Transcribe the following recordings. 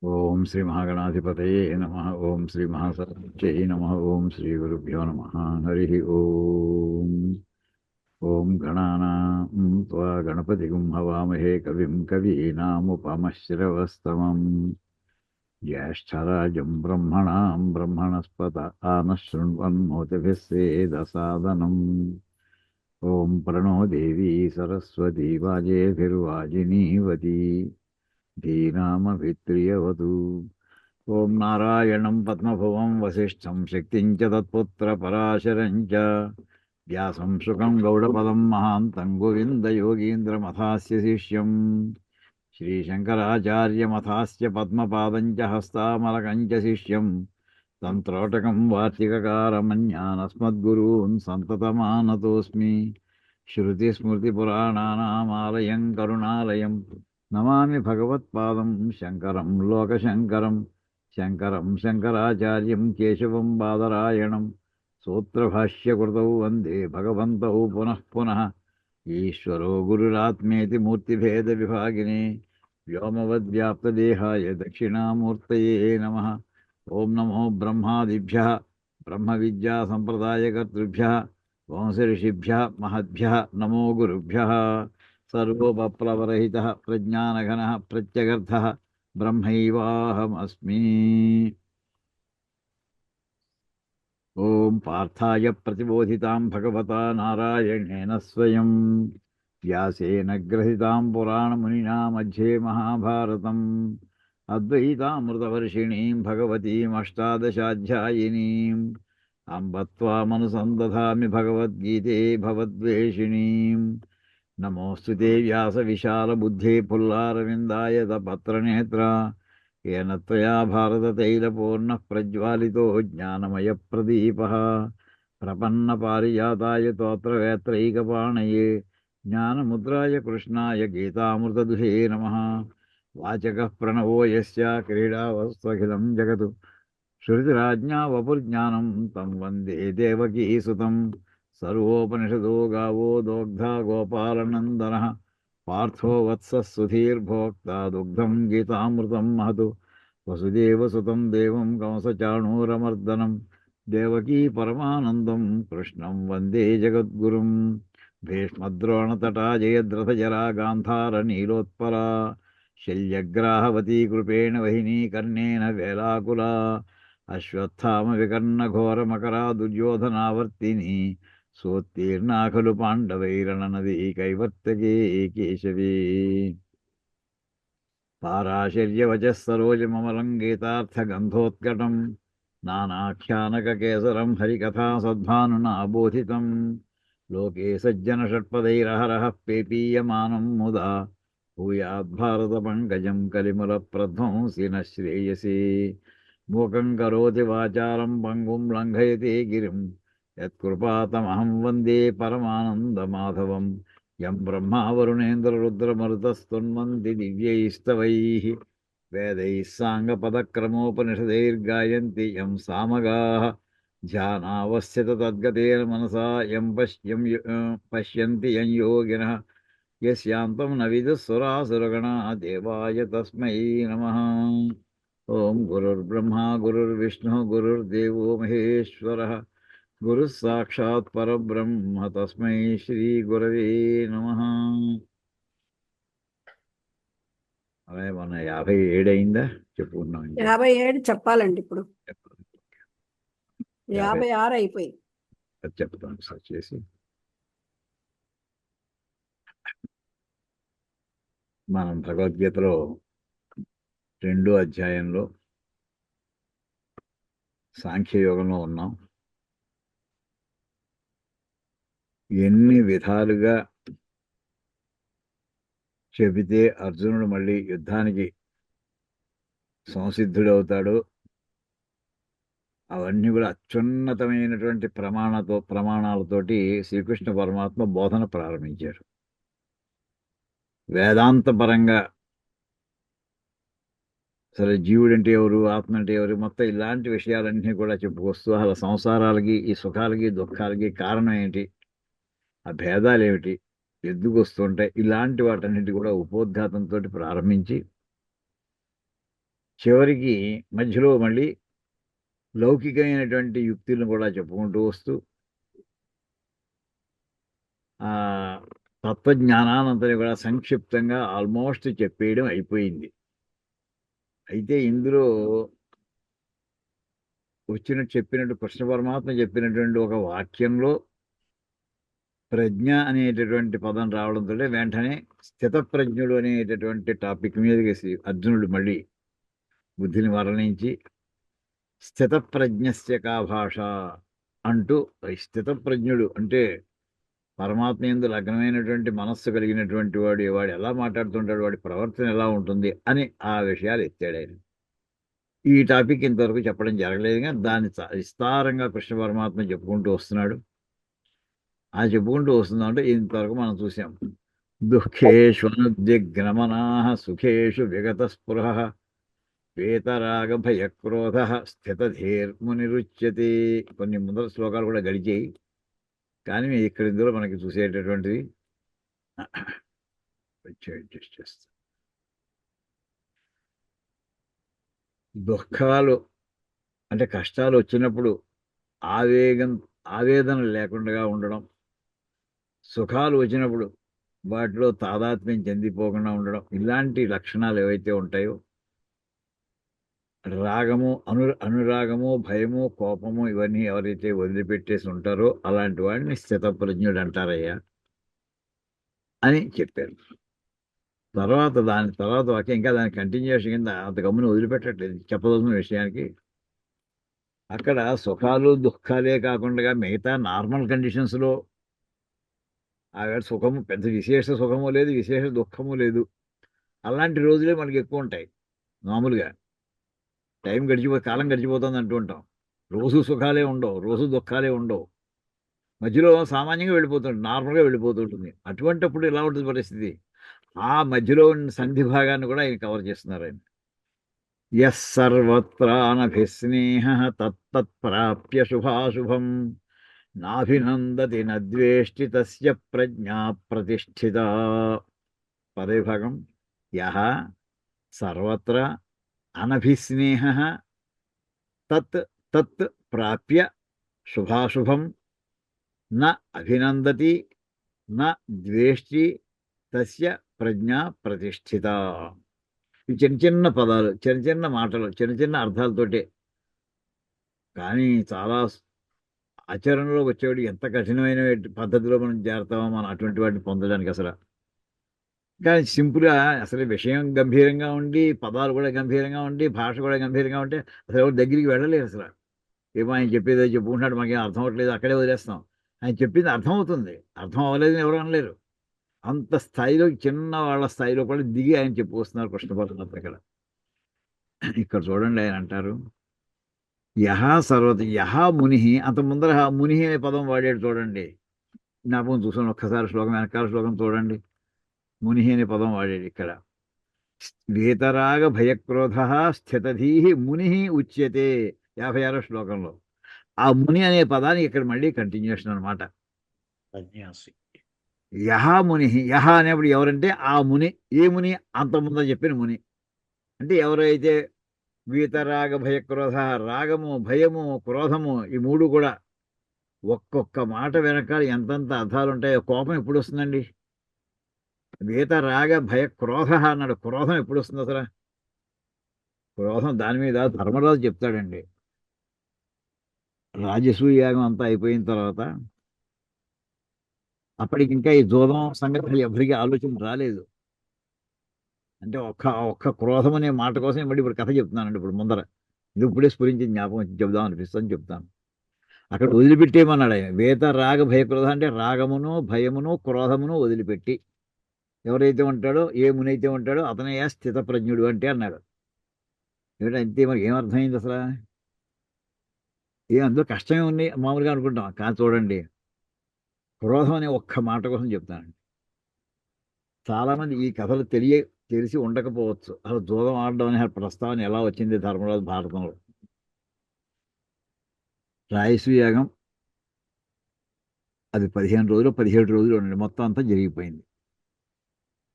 ఓం శ్రీ మహాగణాధిపతయే నమః. ఓం శ్రీ మహాసరస్వత్యై నమః. ఓం శ్రీ గురుభ్యో నమః. హరి ఓం. ఓం గణానాం త్వా గణపతిగుం హవామహే కవిం కవీనాముపమశ్రవస్తమం జ్యేష్ఠరాజం బ్రహ్మణాం బ్రహ్మణస్పత ఆనః శృణ్వన్నోతిభిः సేదసాదనం. ఓం ప్రణో దేవీ సరస్వతీ వాజేభిర్వాజినీవతి ధీనామభిత్రియవతు. ఓం నారాయణం పద్మభువం వసిష్ఠం శక్తిం చ తత్పుత్రపరాశరం చ వ్యాసం శుకం గౌడపదం మహాంతం గోవిందయోగీంద్రమథాస్య శిష్యం శ్రీశంకరాచార్యమథాస్య పద్మపాదం చ హస్తామలకం చ శిష్యం తంత్రోటకం వార్తికకారమన్యానస్మద్గురూన్ సంతతమానతోస్మి. శృతిస్మృతిపురాణానామాలయం కరుణాలయం నమామి భగవత్పాదం శంకరం లోకశంకరం. శంకరం శంకరాచార్యం కేశవం బాదరాయణం సూత్రభాష్యకృతౌ వందే భగవంతౌ పునః పునః. ఈశ్వరో గురురాత్మేతి మూర్తిభేద విభాగినే వ్యోమవద్వ్యాప్తదేహాయ దక్షిణామూర్తయే నమః. ఓం నమో బ్రహ్మాదిభ్యః బ్రహ్మ విద్యా సంప్రదాయకర్తృభ్యః వంశఋషిభ్యः మహద్భ్యः నమో గురుభ్యः. సర్వోపప్లవరహితః ప్రజ్ఞానఘనః ప్రత్యగర్థః బ్రహ్మైవాహమస్మి. ఓం పార్థాయ ప్రతిబోధితాం భగవతా నారాయణేన స్వయం వ్యాసేన గ్రహీతాం పురాణమునినా మధ్యే మహాభారతం అద్వైతామృతవర్షిణీం భగవతీమష్టాదశాధ్యాయినీం అంబ త్వామనుసందధామి భగవద్గీతే భవద్వేషిణీం. నమోऽस्तु వ్యాసవిశాలబుద్ధే పుల్లారవిందాయతపత్రనేత్ర येन त्वया भारततैलपूर्णः प्रज्वालितो ज्ञानमयप्रदीपः. प्रपन्नपारिजाताय तोत्रवेत्रैकपाणये ज्ञानमुद्राय कृष्णाय गीतामृतदुहे नमः. वाचकः प्रणवो यस्य क्रीडावस्त्वखिलं जगत् श्रुतिराज्ञा वपुर्ज्ञानं तं वन्दे देवकीसुतं. सर्वोपनिषदो गावो दोग्धा गोपालनन्दनः पार्थो वत्सः सुधीर्भोक्ता दुग्धं गीतामृतं महतु. वसुदेवसुतं देवं कंसचाणूरमर्दनं देवकी परमानन्दं कृष्णं वन्दे जगद्गुरुं. भीष्मद्रोणतटा जयद्रथजरा गान्धारनीलोत्पला शल्यग्राहवती कृपेण वहिनी कर्णेन वेलाकुला. अश्वत्थामविकर्णघोरमकरा दुर्योधनावर्तिनी सोत्तीर्णा खलु पाण्डवैरणनदी कैवर्तके केशवे. पाराशर्यवचः सरोजममलं गीतार्थगन्धोत्कटं नानाख्यानककेसरं हरिकथा सद्भानुना बोधितं. लोके सज्जनषट्पदैरहरः पेपीयमानं मुदा भूयाद्भारतपङ्कजं कलिमलप्रध्वंसि न श्रेयसे. मूकं करोति वाचालं पङ्गुं लङ्घयति गिरिं यत्कृपातमहं वन्दे परमानन्दमाधवं. यं ब्रह्मा वरुणेन्द्ररुद्रमरुतस्तुन्वन्ति दिव्यैस्तवैः वेदैः साङ्गपदक्रमोपनिषदैर्गायन्ति यं सामगाः. ध्यानावस्थित तद्गतेन मनसा यं पश्यन्ति यं योगिनः यस्यान्तं न विदुः सुरासुरगणा देवाय तस्मै नमः. ओं गुरुर्ब्रह्मा गुरुर्विष्णुः गुरुर्देवो महेश्वरः गुरुः साक्षात् परब्रह्म तस्मै श्री गुरवे नमः. అలాగే మన 57 అయిందా చెప్పుకున్నాం. 57 చెప్పాలండి. ఇప్పుడు 50 56 అయిపోయి అది చెప్తాం సార్ చేసి. మనం భగవద్గీతలో 2వ అధ్యాయంలో సాంఖ్యయోగంలో ఉన్నాం. ఎన్ని విధాలుగా చెబితే అర్జునుడు మళ్ళీ యుద్ధానికి సంసిద్ధుడవుతాడో అవన్నీ కూడా అత్యున్నతమైనటువంటి ప్రమాణాలతోటి శ్రీకృష్ణ పరమాత్మ బోధన ప్రారంభించారు. వేదాంతపరంగా సరే జీవుడు అంటే ఎవరు, ఆత్మ అంటే ఎవరు, మొత్తం ఇలాంటి విషయాలన్నీ కూడా చెప్పుకొస్తూ అసలు సంసారాలకి ఈ సుఖాలకి దుఃఖాలకి కారణం ఏంటి, ఆ భేదాలు ఏమిటి, ఎందుకు వస్తుంటాయి, ఇలాంటి వాటన్నిటి కూడా ఉపోద్ఘాతంతో ప్రారంభించి చివరికి మధ్యలో మళ్ళీ లౌకికమైనటువంటి యుక్తులను కూడా చెప్పుకుంటూ వస్తూ ఆ తత్వజ్ఞానానంతని కూడా సంక్షిప్తంగా ఆల్మోస్ట్ చెప్పేయడం అయిపోయింది. అయితే ఇందులో చెప్పినట్టు కృష్ణ పరమాత్మ చెప్పినటువంటి ఒక వాక్యంలో ప్రజ్ఞ అనేటటువంటి పదం రావడంతో వెంటనే స్థితప్రజ్ఞుడు అనేటటువంటి టాపిక్ మీదకి అర్జునుడు మళ్ళీ బుద్ధిని వర్ణించి స్థితప్రజ్ఞస్య కా భాష అంటూ స్థితప్రజ్ఞుడు అంటే పరమాత్మ యందు లగ్నమైనటువంటి మనస్సు కలిగినటువంటి వాడు ఎలా మాట్లాడుతుంటాడు, వాడి ప్రవర్తన ఎలా ఉంటుంది అని ఆ విషయాలు ఎత్తాడు ఆయన. ఈ టాపిక్ ఇంతవరకు చెప్పడం జరగలేదు, కానీ దాన్ని విస్తారంగా కృష్ణ పరమాత్మ చెప్పుకుంటూ వస్తున్నాడు. ఆ చెప్పుకుంటూ వస్తుందంటే ఇంతవరకు మనం చూసాం. దుఃఖేషు అనుద్విగ్నమనా సుఖేషు విగత స్పృహ వేతరాగ భయక్రోధ స్థితధీర్మునిరుచ్యతే. కొన్ని ముందర శ్లోకాలు కూడా గడిచాయి, కానీ ఇక్కడ ఇందులో మనకి చూసేటటువంటిది అడ్జస్ట్ చేస్తా. దుఃఖాలు అంటే కష్టాలు వచ్చినప్పుడు ఆవేదన లేకుండా ఉండడం, సుఖాలు వచ్చినప్పుడు వాటిలో తాదాత్మ్యం చెందిపోకుండా ఉండడం, ఇలాంటి లక్షణాలు ఏవైతే ఉంటాయో రాగము అనురాగము భయము కోపము ఇవన్నీ ఎవరైతే వదిలిపెట్టేసి ఉంటారో అలాంటి వాడిని స్థితప్రజ్ఞుడు అంటారయ్యా అని చెప్పారు. దాని తర్వాత వాక్యం ఇంకా దాని కంటిన్యూషన్ కింద అంత గమ్ముని వదిలిపెట్టట్లేదు చెప్పదలసిన విషయానికి. అక్కడ సుఖాలు దుఃఖాలే కాకుండా మిగతా నార్మల్ కండిషన్స్లో ఆవిడ సుఖము పెద్ద విశేష సుఖము లేదు, విశేష దుఃఖము లేదు. అలాంటి రోజులే మనకి ఎక్కువ ఉంటాయి. మామూలుగా కాలం గడిచిపోతుంది అంటూ ఉంటాం. రోజు సుఖాలే ఉండవు, రోజు దుఃఖాలే ఉండవు. మధ్యలో సామాన్యంగా వెళ్ళిపోతుంది, నార్మల్గా వెళ్ళిపోతుంటుంది. అటువంటిప్పుడు ఎలా ఉంటుంది పరిస్థితి? ఆ మధ్యలో ఉన్న సంధి భాగాన్ని కూడా ఆయన కవర్ చేస్తున్నారు. ఆయన యస్ సర్వత్రానభిస్నేహ తత్తత్ప్రాప్య శుభాశుభం నాభినందతి నద్వేష్టి తస్య ప్రజ్ఞా ప్రతిష్ఠిత. పదవిభాగం యహ సర్వత్ర అనభిస్నేహ తత్ తత్ ప్రాప్య శుభాశుభం న అభినందతి న ద్వేష్టి తస్య ప్రజ్ఞా ప్రతిష్ఠిత. ఈ చిన్న చిన్న పదాలు, చిన్న చిన్న మాటలు, చిన్న చిన్న అర్థాలతోటే, కానీ చాలా ఆచరణలో వచ్చేవాడు ఎంత కఠినమైన పద్ధతిలో మనం చేరతామో మనం అటువంటి వాటిని పొందడానికి అసలు. కానీ సింపుల్గా అసలు విషయం గంభీరంగా ఉండి, పదాలు కూడా గంభీరంగా ఉండి, భాష కూడా గంభీరంగా ఉంటే అసలు ఎవరు దగ్గరికి వెళ్ళలేరు అసలు. ఏమో ఆయన చెప్పేదో చెప్పుకుంటున్నాడు, మాకేం అర్థం అవ్వట్లేదు, అక్కడే వదిలేస్తాం. ఆయన చెప్పింది అర్థమవుతుంది, అర్థం అవ్వలేదని ఎవరు అనలేరు. అంత స్థాయిలో చిన్న వాళ్ళ స్థాయిలో కూడా దిగి ఆయన చెప్పుకొస్తున్నారు కృష్ణ పరమాత్మ ఇక్కడ. ఇక్కడ చూడండి, ఆయన అంటారు యహ ముని. అంత ముందర ముని అనే పదం వాడాడు చూడండి, జ్ఞాపకం చూసాను. ఒక్కసారి వెనకాల శ్లోకం చూడండి, ముని అనే పదం వాడాడు ఇక్కడ. వేతరాగ భయక్రోధ స్థితధీ ముని ఉచ్యతే 56వ శ్లోకంలో. ఆ ముని అనే పదానికి ఇక్కడ మళ్ళీ కంటిన్యూషన్ అనమాట. యహ ముని, యహ అనేప్పుడు ఎవరంటే ఆ ముని. ఏ ముని? అంత ముందర చెప్పిన ముని. అంటే ఎవరైతే వీతరాగ భయక్రోధ, రాగము భయము క్రోధము ఈ మూడు కూడా ఒక్కొక్క మాట వెనకాల ఎంతంత అర్థాలు ఉంటాయో. కోపం ఎప్పుడు వస్తుందండి? వీతరాగ భయ క్రోధ అన్నాడు. క్రోధం ఎప్పుడు వస్తుంది అసలు? క్రోధం దాని మీద ధర్మరాజు చెప్తాడండి. రాజసూయ యాగం అంతా అయిపోయిన తర్వాత అప్పటికి ఇంకా ఈ జోదం సంగతి ఎవరికి ఆలోచన రాలేదు. అంటే ఒక్క క్రోధం అనే మాట కోసం మళ్ళీ ఇప్పుడు కథ చెప్తున్నానండి. ఇప్పుడు ముందర ఇది ఇప్పుడే స్ఫురించి జ్ఞాపకం చెప్దాం అనిపిస్తుంది, చెప్తాను. అక్కడ వదిలిపెట్టేయమన్నాడు ఆయన. వేత రాగ భయక్రోధ అంటే రాగమును భయమును క్రోధమును వదిలిపెట్టి ఎవరైతే ఉంటాడో, ఏ మునైతే ఉంటాడో అతనయ్యా స్థితప్రజ్ఞుడు అంటే అన్నాడు. ఏమిటంటే అంతే, మరి ఏమర్థమైంది అసలు? అందులో కష్టమే ఉంది మామూలుగా అనుకుంటాం, కానీ చూడండి క్రోధం అనే ఒక్క మాట కోసం చెప్తానండి. చాలామంది ఈ కథలు తెలిసి ఉండకపోవచ్చు. అసలు జూదం ఆడడం అనే ప్రస్తావన ఎలా వచ్చింది ధర్మరాజు భారతంలో. రాయసూయాగం అది 15 రోజులు 17 రోజులు ఉండండి, మొత్తం అంతా జరిగిపోయింది.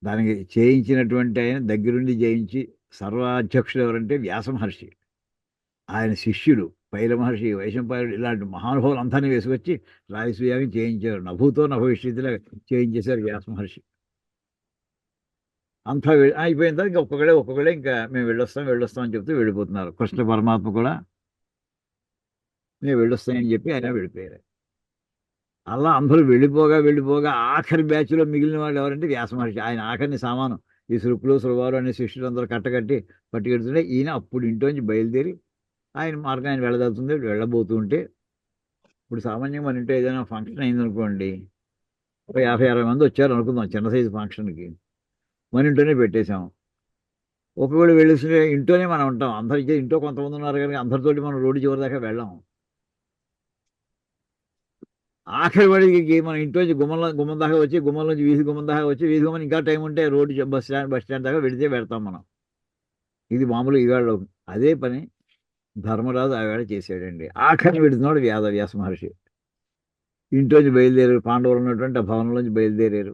దానికి చేయించినటువంటి ఆయన దగ్గరుండి జయించి సర్వాధ్యక్షుడు ఎవరంటే వ్యాస మహర్షి. ఆయన శిష్యుడు పైల మహర్షి, వైశంపాయనుడు ఇలాంటి మహానుభావులు అందరినీ వేసుకొచ్చి రాజసూయాగం చేయించారు. నభూతో నభవిష్యత్తులో చేయించేశారు వ్యాస మహర్షి. అంతా అయిపోయిన తర్వాత ఇంకా ఒక్కొక్కడే ఇంకా మేము వెళ్ళొస్తాం అని చెప్తూ వెళ్ళిపోతున్నారు. కృష్ణ పరమాత్మ కూడా నేను వెళ్ళొస్తానని చెప్పి ఆయన వెళ్ళిపోయారు. అలా అందరూ వెళ్ళిపోగా ఆఖరి బ్యాచ్లో మిగిలిన వాళ్ళు ఎవరంటే వ్యాస మహర్షి. ఆయన ఆఖరిని సామాను ఈ సృపులు సురవారు అనే శిష్యులు అందరూ కట్టకట్టి పట్టుకెడుతుంటే ఈయన అప్పుడు ఇంట్లోంచి బయలుదేరి ఆయన మార్గం ఆయన వెళ్ళబోతుంటే ఇప్పుడు సామాన్యంగా మన ఇంట్లో ఏదైనా ఫంక్షన్ అయిందనుకోండి, ఒక 50-60 మంది వచ్చారు అనుకుందాం చిన్న సైజు ఫంక్షన్కి, మన ఇంట్లోనే పెట్టేశాం. ఒకవేళ వెళ్ళేసి ఇంట్లోనే మనం ఉంటాం. అందరికీ ఇంట్లో కొంతమంది ఉన్నారు కనుక అందరితోటి మనం రోడ్డు చివరి దాకా వెళ్ళాం. ఆఖరి వాడికి మన ఇంట్లోంచి గుమ్మం దాకా వచ్చి, గుమ్మం నుంచి వీధి గుమ్మం దాకా వచ్చి, వీధి గుమ్మం ఇంకా టైం ఉంటే రోడ్డు బస్ స్టాండ్ దాకా వెళ్తాం మనం. ఇది మామూలు ఈవేళ అదే పని ధర్మరాజు ఆ వేళ చేశాడండి. ఆఖరిని పెడుతున్నాడు వ్యాస మహర్షి. ఇంట్లోంచి బయలుదేరారు. పాండవులు ఉన్నటువంటి ఆ భవనంలోంచి బయలుదేరారు.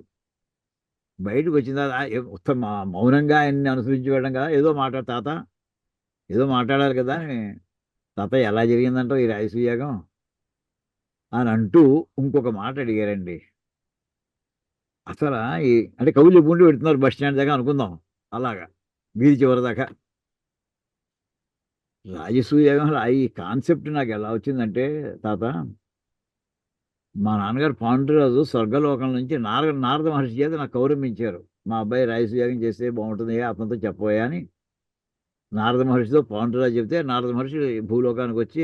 బయటకు వచ్చిన తర్వాత ఉత్తమ మౌనంగా ఆయన్ని అనుసరించి వెళ్ళడం కదా, ఏదో మాట్లాడాలి కదా అని, తాత ఎలా జరిగిందంటావు ఈ రాజసూయాగం అని అంటూ ఇంకొక మాట అడిగారండి. అసలు అంటే కవులు చెప్పుకుంటూ పెడుతున్నారు బస్ స్టాండ్ దాకా అనుకుందాం, అలాగా వీధి చివరి దాకా. రాజసూయాగం ఈ కాన్సెప్ట్ నాకు ఎలా వచ్చిందంటే, తాత మా నాన్నగారు పాండురాజు స్వర్గలోకం నుంచి నారద మహర్షి చేత నాకు కౌరమించారు. మా అబ్బాయి రాజసూయాగం చేస్తే బాగుంటుంది, అతనితో చెప్పబోయా అని నారద మహర్షితో పాండురాజు చెప్తే, నారద మహర్షి భూలోకానికి వచ్చి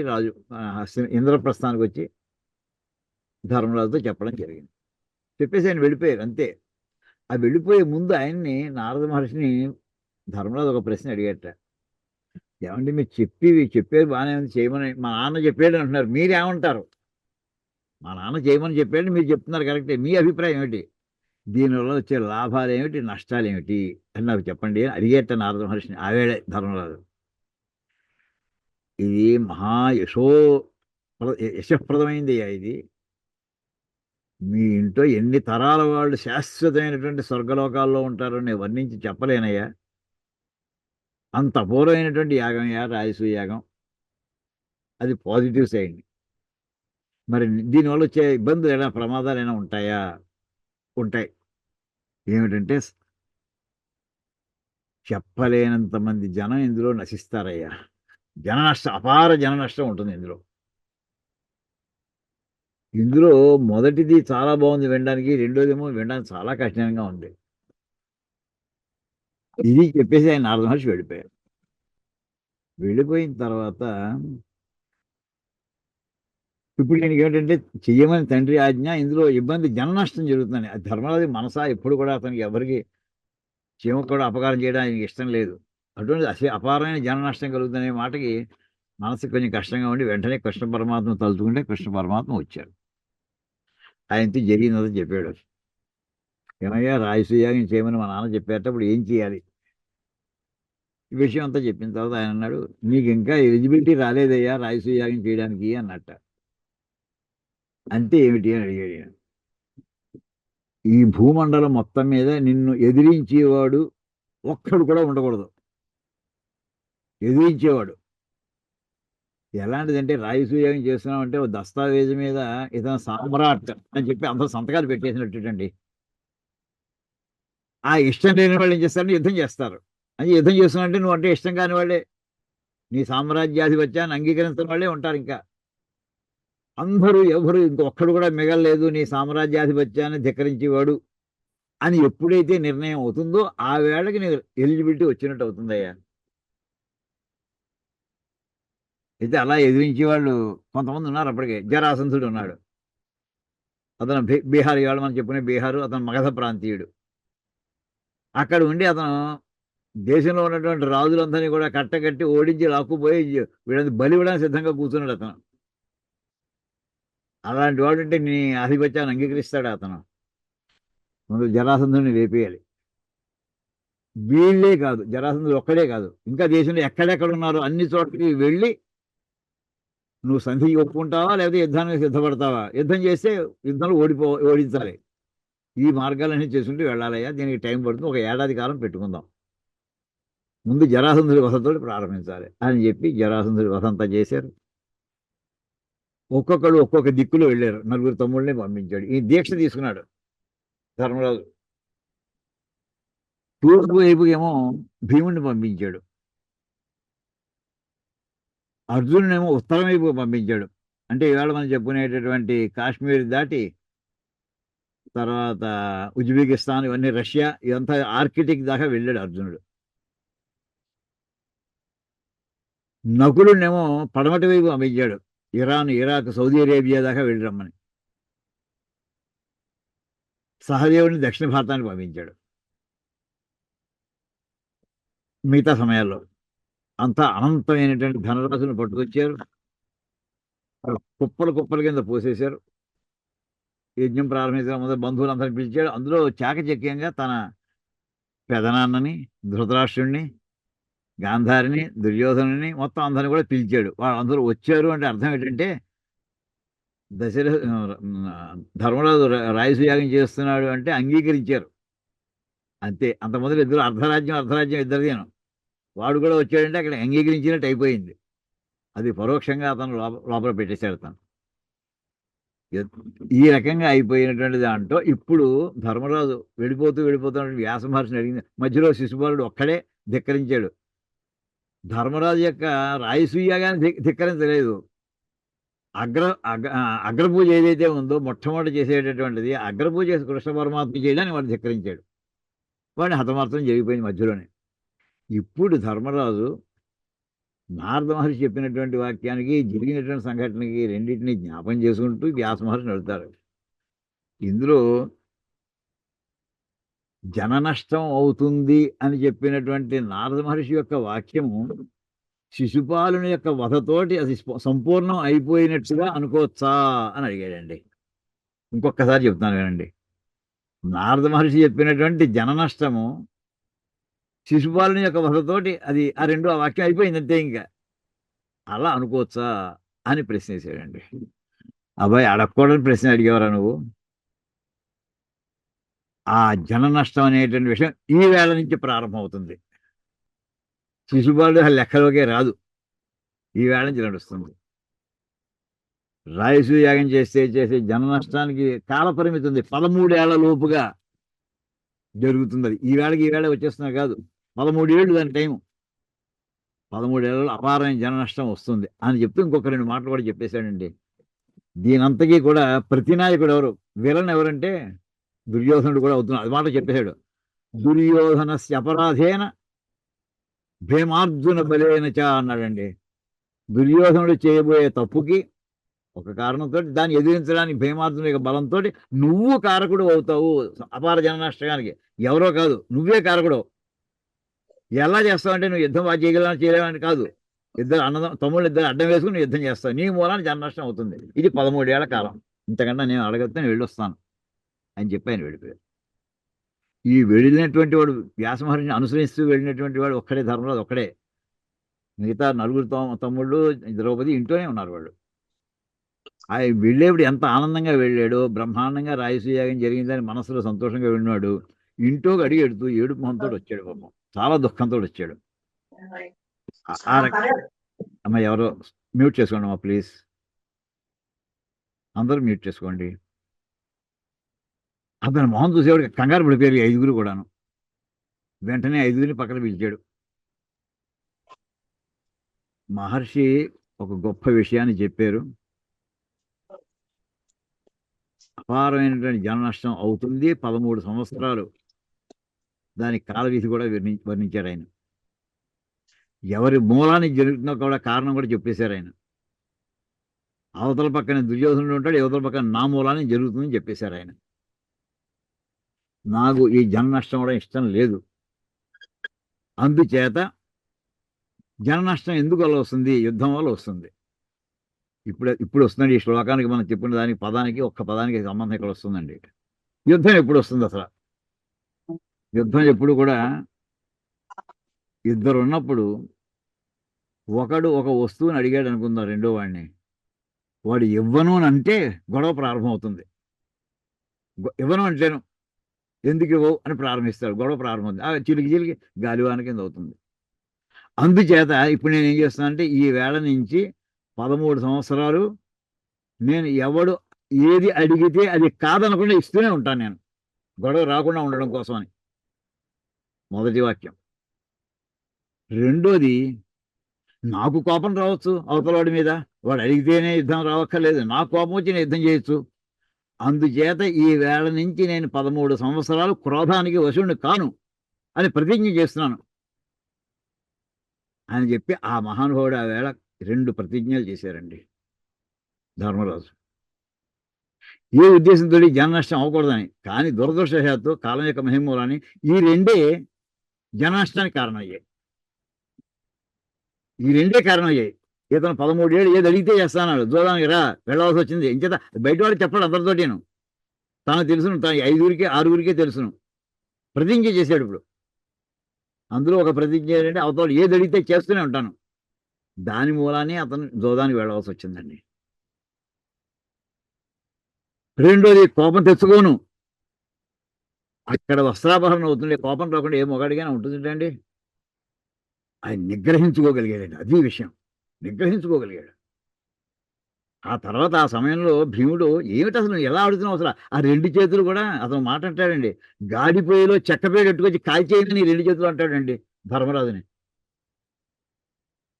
ఇంద్రప్రస్థానికి వచ్చి ధర్మరాజుతో చెప్పడం జరిగింది. చెప్పేసి ఆయన వెళ్ళిపోయారు అంతే. ఆ వెళ్ళిపోయే ముందు ఆయన్ని నారద మహర్షిని ధర్మరాజు ఒక ప్రశ్న అడిగట. ఏమండి మీరు చెప్పేది బాగానే ఉంది, చేయమని మా నాన్న చెప్పాడు అంటున్నారు, మీరేమంటారు? మా నాన్న చేయమని చెప్పాడు, మీరు చెప్తున్నారు కరెక్టే, మీ అభిప్రాయం ఏమిటి? దీనివల్ల వచ్చే లాభాలు ఏమిటి, నష్టాలు ఏమిటి అని నాకు చెప్పండి అని అడిగేట నారద మహర్షిని ఆవేళే ధర్మరాజు. ఇది యశప్రదమైంది ఇది. మీ ఇంట్లో ఎన్ని తరాల వాళ్ళు శాశ్వతమైనటువంటి స్వర్గలోకాల్లో ఉంటారో నేను వర్ణించి చెప్పలేనయ్యా. అంత అపూర్వమైనటువంటి యాగం రాజసూయ యాగం. అది పాజిటివ్ సైడ్. మరి దీనివల్ల వచ్చే ఇబ్బందులు ఏమైనా ప్రమాదాలు ఏమైనా ఉంటాయా? ఉంటాయి. ఏమిటంటే చెప్పలేనంత మంది జనం ఇందులో నశిస్తారయ్యా. అపార జన నష్టం ఉంటుంది ఇందులో మొదటిది చాలా బాగుంది వినడానికి, రెండోదేమో వినడానికి చాలా కఠినంగా ఉంది. ఇది చెప్పేసి ఆయన నారద మహర్షి వెళ్ళిపోయారు. వెళ్ళిపోయిన తర్వాత ఇప్పుడు నేను ఏమిటంటే చెయ్యమని తండ్రి ఆజ్ఞ, ఇందులో ఇబ్బంది జన నష్టం జరుగుతుందని. ధర్మరాజు మనసా ఎప్పుడు కూడా అతనికి ఎవరికి చీమ కూడా అపకారం చేయడం ఆయనకి ఇష్టం లేదు. అటువంటి అపారమైన జన నష్టం కలుగుతుందనే మాటకి మనసు కొంచెం కష్టంగా ఉండి వెంటనే కృష్ణ పరమాత్మ తలుచుకుంటే కృష్ణ పరమాత్మ వచ్చాడు. ఆయనతో జరిగినది చెప్పాడు. ఏమయ్యా రాజసూయాగం చేయమని మా నాన్న చెప్పేటప్పుడు ఏం చేయాలి ఈ విషయం అంతా చెప్పిన తర్వాత ఆయన అన్నాడు, నీకు ఇంకా ఎలిజిబిలిటీ రాలేదయ్యా రాజసూయాగం చేయడానికి అన్నట్ట. అంటే ఏమిటి అని అడిగాడు. ఈ భూమండలం మొత్తం మీద నిన్ను ఎదిరించేవాడు ఒక్కడు కూడా ఉండకూడదు. ఎదిరించేవాడు ఎలాంటిదంటే రాజసూయాగం చేస్తున్నామంటే ఓ దస్తావేజు మీద ఇతను సామ్రాట్ అని చెప్పి అందరూ సంతకాలు పెట్టేసినట్టండి. ఆ ఇష్టం లేని వాళ్ళు ఏం చేస్తారంటే యుద్ధం చేస్తారు. అని యుద్ధం చేస్తున్నారంటే నువ్వు అంటే ఇష్టం కాని వాళ్ళే, నీ సామ్రాజ్యాధిపత్యాన్ని అంగీకరించిన వాళ్ళే ఉంటారు. ఇంకా అందరూ ఎవరు ఇంకొక్కడు కూడా మిగలలేదు నీ సామ్రాజ్యాధిపత్యాన్ని ధిక్కరించేవాడు అని ఎప్పుడైతే నిర్ణయం అవుతుందో ఆ వేళకి నీకు ఎలిజిబిలిటీ వచ్చినట్టు అవుతుందయ్యా. అయితే అలా ఎదిరించే వాళ్ళు కొంతమంది ఉన్నారు. అప్పటికే జరాసంధుడు ఉన్నాడు. అతను బీహార్, ఇవాళ మనం చెప్పుకునే బీహారు, అతను మగధ ప్రాంతీయుడు. అక్కడ ఉండి అతను దేశంలో ఉన్నటువంటి రాజులందరినీ కూడా కట్టకట్టి ఓడించి లాక్కుపోయి వీళ్ళని బలి ఇవ్వడానికి సిద్ధంగా కూర్చున్నాడు అతను. అలాంటి వాడు అంటే నీ ఆధిపత్యాన్ని అంగీకరిస్తాడు అతను. ముందు జరాసంధుడిని వేపేయాలి. వీళ్ళే కాదు, జరాసంధుడు ఒక్కడే కాదు, ఇంకా దేశంలో ఎక్కడెక్కడ ఉన్నారో అన్ని చోట్లకి వెళ్ళి నువ్వు సంధికి ఒప్పుకుంటావా లేకపోతే యుద్ధానికి సిద్ధపడతావా, యుద్ధం చేస్తే యుద్ధంలో ఓడించాలి. ఈ మార్గాలన్నీ చేసుకుంటూ వెళ్ళాలయ్యా. దీనికి టైం పడుతుంది, ఒక ఏడాది కాలం పెట్టుకుందాం ముందు జరాసంధుడి వధతో ప్రారంభించాలి అని చెప్పి జరాసంధుడి వధ అంతా చేశారు. ఒక్కొక్కడు ఒక్కొక్క దిక్కులో వెళ్ళారు. నలుగురు తమ్ముళ్ళని పంపించాడు. ఈ దీక్ష తీసుకున్నాడు ధర్మరాజు. తూర్పు వైపు ఏమో భీముడిని పంపించాడు. అర్జునునేమో ఉత్తరం వైపు పంపించాడు. అంటే ఇవాళ మనం చెప్పుకునేటటువంటి కాశ్మీర్ దాటి తర్వాత ఉజ్బెకిస్తాన్, ఇవన్నీ రష్యా, ఇదంతా ఆర్కిటిక్ దాకా వెళ్ళాడు అర్జునుడు. నకులునేమో పడమటి వైపు పంపించాడు. ఇరాన్, ఇరాక్, సౌదీ అరేబియా దాకా వెళ్ళి రమ్మని. సహదేవుని దక్షిణ భారతానికి పంపించాడు. మిగతా సమయాల్లో అంతా అనంతమైనటువంటి ధనరాశులను పట్టుకొచ్చారు. కుప్పలు కుప్పల కింద పోసేశారు. యజ్ఞం ప్రారంభించిన మొదటి బంధువులందరినీ పిలిచాడు. అందులో చాకచక్యంగా తన పెదనాన్నని, ధృతరాష్ట్రుణ్ణి, గాంధారిని, దుర్యోధనుని మొత్తం అందరిని కూడా పిలిచాడు. వాళ్ళందరూ వచ్చారు అంటే అర్థం ఏంటంటే దశరథ ధర్మరాజు రాయసూయాగం చేస్తున్నాడు అంటే అంగీకరించారు అంతే. అంత మొదలు ఇద్దరు అర్ధరాజ్యం ఇద్దరిదేను. వాడు కూడా వచ్చాడంటే అక్కడ అంగీకరించినట్టు అయిపోయింది. అది పరోక్షంగా అతను లోపల పెట్టేశాడు తను. ఈ రకంగా అయిపోయినటువంటి దాంట్లో ఇప్పుడు ధర్మరాజు వెళ్ళిపోతున్నటువంటి వ్యాస మహర్షిని అడిగింది. మధ్యలో శిశుపాలుడు ఒక్కడే ధిక్కరించాడు. ధర్మరాజు యొక్క రాయసూయాగాన్ని ధిక్కరించలేదు. అగ్రపూజ ఏదైతే ఉందో మొట్టమొదటి చేసేటటువంటిది అగ్రపూజ కృష్ణ పరమాత్మ చేయడానికి వాడు ధిక్కరించాడు. వాడిని హతమార్తం జరిగిపోయింది మధ్యలోనే. ఇప్పుడు ధర్మరాజు నారద మహర్షి చెప్పినటువంటి వాక్యానికి, జరిగినటువంటి సంఘటనకి రెండింటినీ జ్ఞాపం చేసుకుంటూ వ్యాస మహర్షిని అడుగుతారు. ఇందులో జన నష్టం అవుతుంది అని చెప్పినటువంటి నారద మహర్షి యొక్క వాక్యము శిశుపాలుని యొక్క వధతోటి అది సంపూర్ణం అయిపోయినట్టుగా అనుకోవచ్చా అని అడిగాడండి. ఇంకొకసారి చెప్తాను వినండి. నారద మహర్షి చెప్పినటువంటి జన నష్టము శిశుపాలుని యొక్క వధతోటి అది ఆ వాక్యం అయిపోయింది అంతే. ఇంకా అలా అనుకోవచ్చా అని ప్రశ్న వేసాడండి. అబ్బాయి, అడగకూడని ప్రశ్న అడిగేవారా నువ్వు? ఆ జన నష్టం అనేటువంటి విషయం ఈ వేళ నుంచి ప్రారంభమవుతుంది. శిశుపాలుడు లెక్కలోకే రాదు. ఈ వేళ నుంచి నడుస్తుంది. రాయసూయాగం చేసే జన నష్టానికి కాలపరిమితి ఉంది. 13 ఏళ్ల లోపుగా జరుగుతుంది. అది ఈ వేళ వచ్చేస్తున్నా కాదు, 13 ఏళ్ళు దాని టైం. 13 ఏళ్ళలో అపారమైన జన నష్టం వస్తుంది అని చెప్తూ ఇంకొక 2 మాటలు కూడా చెప్పేశాడండి. దీనంతకీ కూడా ప్రతినాయకుడు ఎవరు, విలన్ ఎవరంటే దుర్యోధనుడు కూడా అవుతున్నాడు. అది మాట చెప్పేశాడు. దుర్యోధనస్య అపరాధేన భీమార్జున బలేన చ అన్నాడండి. దుర్యోధనుడు చేయబోయే తప్పుకి ఒక కారణంతో దాన్ని ఎదిరించడానికి భీమార్జున యొక్క బలంతో నువ్వు కారకుడు అవుతావు అపార జన నష్టానికి. ఎవరో కాదు, నువ్వే కారకుడు. ఎలా చేస్తావంటే నువ్వు యుద్ధం చేయలేవని కాదు, తమ్ముళ్ళు ఇద్దరు అడ్డం వేసుకుని నువ్వు యుద్ధం చేస్తావు. నీ మూలాన్ని జన నష్టం అవుతుంది. ఇది 13 ఏళ్ల కాలం. ఇంతకన్నా నేను అడగద్దు, నేను వెళ్ళొస్తాను అని చెప్పి ఆయన వెళ్ళిపోయాడు. ఈ వెళ్ళినటువంటి వాడు వ్యాస మహర్షిని అనుసరిస్తూ వెళ్ళినటువంటి వాడు ఒక్కడే, ధర్మరాజు ఒక్కడే. మిగతా 4 తమ్ముళ్ళు, ద్రౌపది ఇంట్లోనే ఉన్నారు. వాళ్ళు ఆయన వెళ్ళేప్పుడు ఎంత ఆనందంగా వెళ్ళాడో, బ్రహ్మాండంగా రాయసూయాగం జరిగిందని మనసులో సంతోషంగా వెళ్ళినాడు. ఇంట్లోకి అడిగి ఎడుతూ ఏడుపు మొహంతో వచ్చాడు. పాపం చాలా దుఃఖంతో వచ్చాడు. అమ్మ ఎవరో మ్యూట్ చేసుకోండి అమ్మా ప్లీజ్. అందరూ మ్యూట్ చేసుకోండి. అతను మొహం చూసేవాడికి కంగారు పడిపోయారు 5గురు కూడాను. వెంటనే 5గురిని పక్కన పిలిచాడు. మహర్షి ఒక గొప్ప విషయాన్ని చెప్పారు. అపారమైనటువంటి జన నష్టం అవుతుంది. 13 సంవత్సరాలు దాని కాలవీధి కూడా వర్ణించారు ఆయన. ఎవరి మూలానికి జరుగుతుందో కూడా కారణం కూడా చెప్పేశారు ఆయన. అవతల పక్కన దుర్యోధనుడు ఉంటాడు, యువతల పక్కన నా మూలానికి జరుగుతుందని చెప్పేశారు ఆయన. నాకు ఈ జన నష్టం కూడా ఇష్టం లేదు. అందుచేత జన నష్టం ఎందుకు వల్ల వస్తుంది? యుద్ధం వల్ల వస్తుంది. ఇప్పుడు వస్తుందండి. ఈ శ్లోకానికి మనం చెప్పిన దానికి పదానికి, ఒక్క పదానికి సంబంధం ఇక్కడ వస్తుందండి. యుద్ధం ఎప్పుడు వస్తుంది అసలు? యుద్ధం ఎప్పుడు కూడా ఇద్దరు ఉన్నప్పుడు ఒకడు ఒక వస్తువుని అడిగాడు అనుకుందాం రెండో వాడిని, వాడు ఇవ్వను అని అంటే గొడవ ప్రారంభమవుతుంది. ఇవ్వను అంటేను ఎందుకు ఇవ్వవు అని ప్రారంభిస్తాడు, గొడవ ప్రారంభమవుతుంది. చిలికి గాలివాన కింద అవుతుంది. అందుచేత ఇప్పుడు నేను ఏం చేస్తున్నానంటే ఈ వేళ నుంచి 13 సంవత్సరాలు నేను ఎవడు ఏది అడిగితే అది కాదనకుండా ఇస్తూనే ఉంటాను నేను, గొడవ రాకుండా ఉండడం కోసమని. మొదటి వాక్యం. రెండోది, నాకు కోపం రావచ్చు అవతలవాడి మీద, వాడు అడిగితేనే యుద్ధం రావక్కర్లేదు, నాకు కోపం వచ్చి నేను యుద్ధం చేయొచ్చు. అందుచేత ఈ వేళ నుంచి నేను 13 సంవత్సరాలు క్రోధానికి వశుడిని కాను అని ప్రతిజ్ఞ చేస్తున్నాను అని చెప్పి ఆ మహానుభావుడు ఆ వేళ 2 ప్రతిజ్ఞలు చేశారండి ధర్మరాజు. ఏ ఉద్దేశంతో జన నష్టం అవ్వకూడదని. కానీ దురదృష్టవశాత్తు కాలం యొక్క మహిమూలని ఈ రెండే జన నష్టానికి కారణమయ్యాయి. ఈ రెండే కారణమయ్యాయి. ఇతను 13 ఏళ్ళు ఏది అడిగితే చేస్తాన్నాడు, జోదానికి రా వెళ్ళవలసి వచ్చింది. ఇంచేత బయట వాడు చెప్పాడు అందరితోటిను, తనకు తెలుసును, తన 5 6 తెలుసును. ప్రతిజ్ఞ చేశాడు. ఇప్పుడు అందులో ఒక ప్రతిజ్ఞ ఏంటంటే అవతల ఏది అడిగితే చేస్తూనే ఉంటాను. దాని మూలానే అతను జోదానికి వెళ్ళవలసి వచ్చిందండి. రెండోది, కోపం తెచ్చుకోను. అక్కడ వస్త్రాపహరణ అవుతుండే కోపం రాకుండా ఏ మొగాడిగానే ఉంటుందండి. ఆయన నిగ్రహించుకోగలిగాడండి, అది విషయం. నిగ్రహించుకోగలిగాడు. ఆ తర్వాత ఆ సమయంలో భీముడు ఏమిటి అసలు ఎలా ఆడుతున్నావు అసలు, ఆ 2 చేతులు కూడా అతను మాట అంటాడండి, గాడిపోయిలో చెక్కపేడు ఎట్టుకొచ్చి కాల్చేయని 2 చేతులు అంటాడండి ధర్మరాజుని.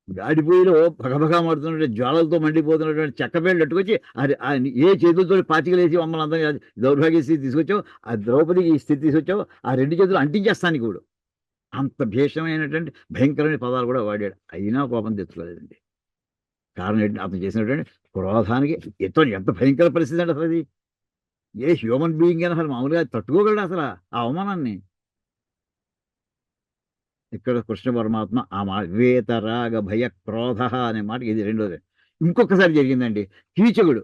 గాడిపోయిలో భగభగా మాడుతున్నటువంటి జ్వాలలతో మండిపోతున్నటువంటి చెక్కపేళ్ళు ఎట్టుకొచ్చి ఏ చేతులతో పాచికలేసి మమ్మల్ని అందరూ దౌర్భాగ్య స్థితి తీసుకొచ్చావు, ఆ ద్రౌపదికి ఈ స్థితి తీసుకొచ్చావు, ఆ 2 చేతులు అంటించేస్తానికి కూడా అంత భీషణమైనటువంటి భయంకరమైన పదాలు కూడా వాడాడు. అయినా కోపం తెచ్చుకోలేదండి. కారణం ఏంటి, అతను చేసినటువంటి క్రోధానికి ఎంత భయంకర పరిస్థితి అండి అసలు అది. ఏ హ్యూమన్ బీయింగ్ అయినా అసలు మామూలుగా తట్టుకోగలడు అసలు ఆ అవమానాన్ని. ఇక్కడ కృష్ణ పరమాత్మ ఆ వేతరాగ భయ క్రోధ అనే మాట ఇది రెండోది. ఇంకొకసారి జరిగిందండి. కీచకుడు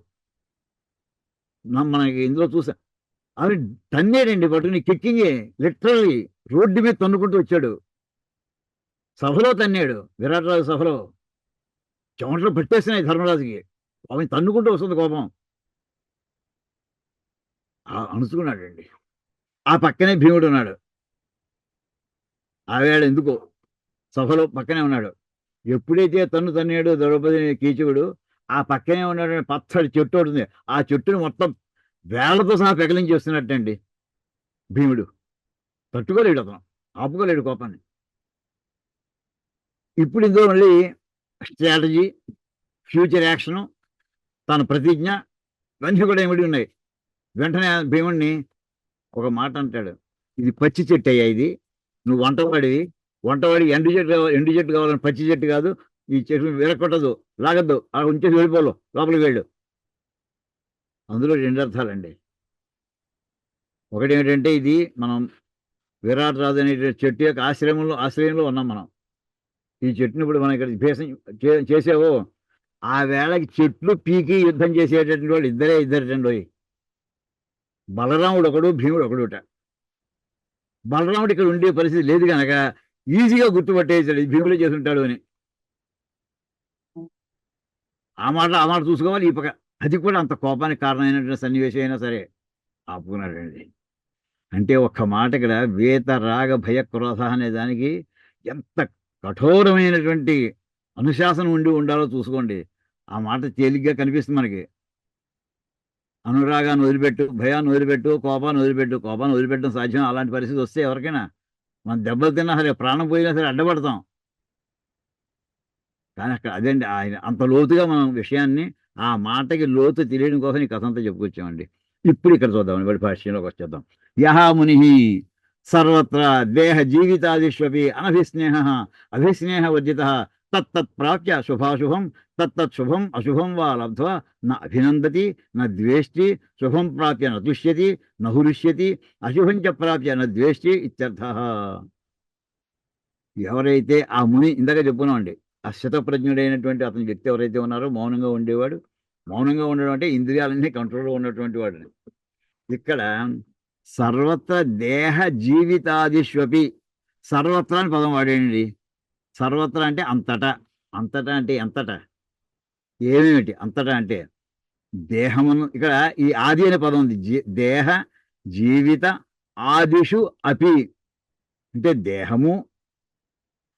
మనకి ఇందులో చూసా, అవి తన్నేడండి పట్టుకుని, కిక్కింగే లిటరల్లీ రోడ్డు మీద తన్నుకుంటూ వచ్చాడు. సభలో తన్నాడు, విరాటరాజు సభలో. చెమటలు పట్టేస్తున్నాయి ధర్మరాజుకి. ఆమె తన్నుకుంటూ వస్తుంది కోపం. అణుచుకున్నాడండి. ఆ పక్కనే భీముడు ఉన్నాడు. ఆవేళ ఎందుకో సభలో పక్కనే ఉన్నాడు. ఎప్పుడైతే తన్నాడు ద్రౌపది కీచకుడు, ఆ పక్కనే ఉన్నాడు పచ్చడి చెట్టు ఉంటుంది, ఆ చెట్టుని మొత్తం వేళ్లతో సహా పెకలించి వస్తున్నట్టండి భీముడు. తట్టుకోలేడు అతను, ఆపుకోలేడు కోపాన్ని. ఇప్పుడు ఇందులో మళ్ళీ స్ట్రాటజీ, ఫ్యూచర్ యాక్షను, తన ప్రతిజ్ఞ ఇవన్నీ కూడా ఏమిటి ఉన్నాయి. వెంటనే భీముడిని ఒక మాట అంటాడు, ఇది పచ్చి చెట్టు అయ్యా, ఇది నువ్వు వంటవాడి ఎండు చెట్టు కావాలని, పచ్చి చెట్టు కాదు, ఈ చెట్టు విరగొట్టదు, లాగద్దు, అలా ఉంచేసి వెళ్ళిపోలు, లోపలికి వెళ్ళు. అందులో 2 అర్థాలండి. ఒకటి ఏమిటంటే, ఇది మనం విరాట్ రాజు అనే చెట్టు యొక్క ఆశ్రయంలో ఉన్నాం మనం. ఈ చెట్టుని ఇప్పుడు మనం ఇక్కడ భేసం చేసావో, ఆ వేళకి చెట్లు పీకి యుద్ధం చేసేటటువంటి వాళ్ళు ఇద్దరండి. బలరాముడు ఒకడు, భీముడు ఒకడుట. బలరాముడు ఇక్కడ ఉండే పరిస్థితి లేదు కనుక ఈజీగా గుర్తుపట్టేసాడు భీముడు చేసుంటాడు అని. ఆ మాట చూసుకోవాలి. ఈ పక్క అది కూడా అంత కోపానికి కారణమైనటువంటి సన్నివేశం అయినా సరే ఆపుకున్నాడండి. అంటే ఒక్క మాట ఇక్కడ వేత రాగ భయ క్రోధ అనే దానికి ఎంత కఠోరమైనటువంటి అనుశాసనం ఉండాలో చూసుకోండి. ఆ మాట తేలిగ్గా కనిపిస్తుంది మనకి. అనురాగాన్ని వదిలిపెట్టు, భయాన్ని వదిలిపెట్టు, కోపాన్ని వదిలిపెట్టడం సాధ్యం. అలాంటి పరిస్థితి వస్తే ఎవరికైనా మనం దెబ్బలు తిన్నా సరే, ప్రాణం పోయినా సరే అడ్డపడతాం. కానీ అక్కడ అదండి, ఆయన అంత లోతుగా మనం విషయాన్ని, ఆ మాటకి లోతు తెలియడం కోసం ఈ కథ అంతా చెప్పుకొచ్చామండి. ఇప్పుడు ఇక్కడ చూద్దామండి, వాడి భాష్యంలోకి వచ్చేద్దాం. యహా ముని సర్వత్ర దేహ జీవితాదిష్వపి అనభిస్నేహ అభిస్నేహవర్జిత తత్తత్ప్రాప్య శుభాశుభం తత్తత్శుభం అశుభం వా లబ్ధ్వా న అభినందతి న ద్వేష్టి, శుభం ప్రాప్య న తుష్యతి నహురిష్యతి, అశుభం చ ప్రాప్య న ద్వేష్టి ఇత్యర్థః. ఎవరైతే ఆ ముని ఇందాక చెప్పుకున్నామండి, ఆ శతప్రజ్ఞుడైనటువంటి అతని వ్యక్తి ఎవరైతే ఉన్నారో, మౌనంగా ఉండేవాడు. మౌనంగా ఉండడం అంటే ఇంద్రియాలన్నీ కంట్రోల్లో ఉన్నటువంటి వాడు. ఇక్కడ సర్వత్ర దేహ జీవితాదిష్వపి, సర్వత్ర అని పదం వాడేయండి. సర్వత్ర అంటే అంతటా, అంతటా అంటే ఎంతటా, ఏమేమిటి అంతటా అంటే దేహమును. ఇక్కడ ఈ ఆది అనే పదం ఉంది. దేహ జీవిత ఆదిషు అపి అంటే దేహము,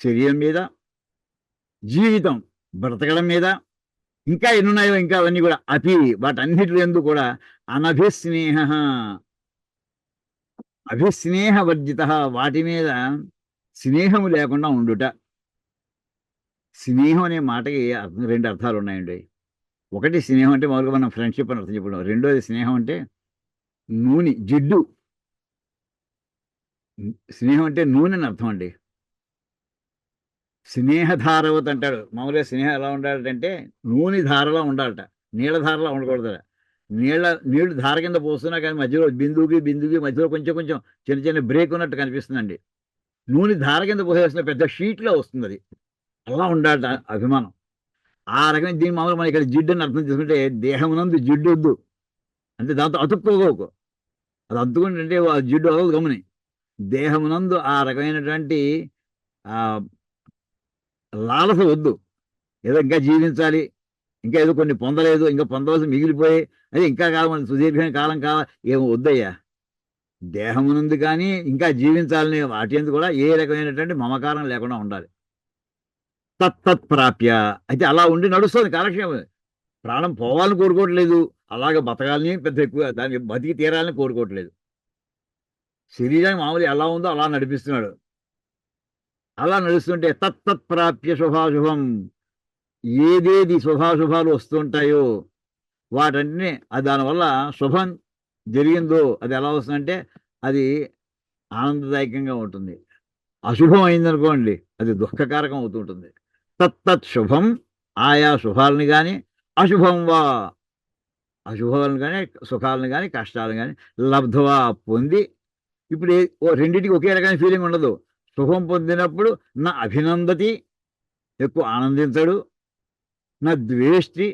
శరీరం మీద, జీవితం బ్రతకడం మీద, ఇంకా ఎన్నున్నాయో ఇంకా అవన్నీ కూడా అపి వాటన్నిటి ఎందు కూడా అనభిస్నేహ అభిస్నేహవర్జిత, వాటి మీద స్నేహము లేకుండా ఉండుట. స్నేహం అనే మాటకి రెండు అర్థాలు ఉన్నాయండి. ఒకటి స్నేహం అంటే మామూలుగా మనం ఫ్రెండ్షిప్ అని అర్థం చెప్పడం. రెండోది స్నేహం అంటే నూనె, జిడ్డు. స్నేహం అంటే నూనె అని అర్థం అండి. స్నేహధారవత్ అంటాడు. మామూలుగా స్నేహం ఎలా ఉండాలంటే నూనె ధారలా ఉండాలట, నీళ్ళ ధారలా ఉండకూడదట. నీళ్లు ధార కింద పోస్తున్నా కానీ మధ్యలో బిందువుకి మధ్యలో కొంచెం కొంచెం చిన్న చిన్న బ్రేక్ ఉన్నట్టు కనిపిస్తుందండి. నూనె ధార కింద పోసేసిన పెద్ద షీట్లో వస్తుంది అది. అలా ఉండాలట అభిమానం. ఆ రకమైన దీన్ని మామూలు మనం ఇక్కడ జిడ్డు అని అర్థం చేసుకుంటే దేహమునందు జిడ్డు వద్దు, అంటే దాంతో అతుక్కోకు. అది అతుక్కుంటుంటే ఆ జిడ్డు అవ్వదు గమని. దేహమునందు ఆ రకమైనటువంటి ఆ లాలస వద్దు. ఏదో ఇంకా జీవించాలి, ఇంకా ఏదో కొన్ని పొందలేదు, ఇంకా పొందవలసి మిగిలిపోయి, అదే ఇంకా కాలం మన సుదీర్ఘమైన కాలం కావాలి, ఏమో వద్దయ్యా. దేహమునందు కానీ ఇంకా జీవించాలని వాటి ఎందు కూడా ఏ రకమైనటువంటి మమకారం లేకుండా ఉండాలి. తత్తత్ ప్రాప్య, అయితే అలా ఉండి నడుస్తుంది కాలక్షేమం. ప్రాణం పోవాలని కోరుకోవట్లేదు, అలాగ బతకాలని పెద్ద ఎక్కువ దానికి బతికి తీరాలని కోరుకోవట్లేదు. శరీరాన్ని మామూలు ఎలా ఉందో అలా నడిపిస్తున్నాడు. అలా నడుస్తుంటే తత్తత్ ప్రాప్య శుభాశుభం, ఏదేది శుభాశుభాలు వస్తుంటాయో వాటన్నిటిని దానివల్ల శుభం జరిగిందో అది ఎలా వస్తుందంటే అది ఆనందదాయకంగా ఉంటుంది. అశుభం అయిందనుకోండి అది దుఃఖకారకం అవుతుంటుంది. తత్తత్ శుభం, ఆయా శుభాలను కానీ, అశుభం వా అశుభాలను కానీ, సుఖాలను కానీ, కష్టాలను కానీ లబ్ధవా పొంది, ఇప్పుడు రెండింటికి ఒకే రకమైన ఫీలింగ్ ఉండదు. శుభం పొందినప్పుడు నా అభినందతి, ఎక్కువ ఆనందించడు, నా ద్వేష్టి.